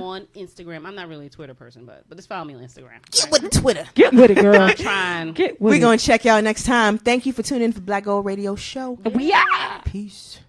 on Instagram. I'm not really a Twitter person, but just follow me on Instagram. Get with the Twitter. Get with it, girl. I'm trying. We're going to check y'all next time. Thank you for tuning in for Black Gold Radio Show. We are. Peace.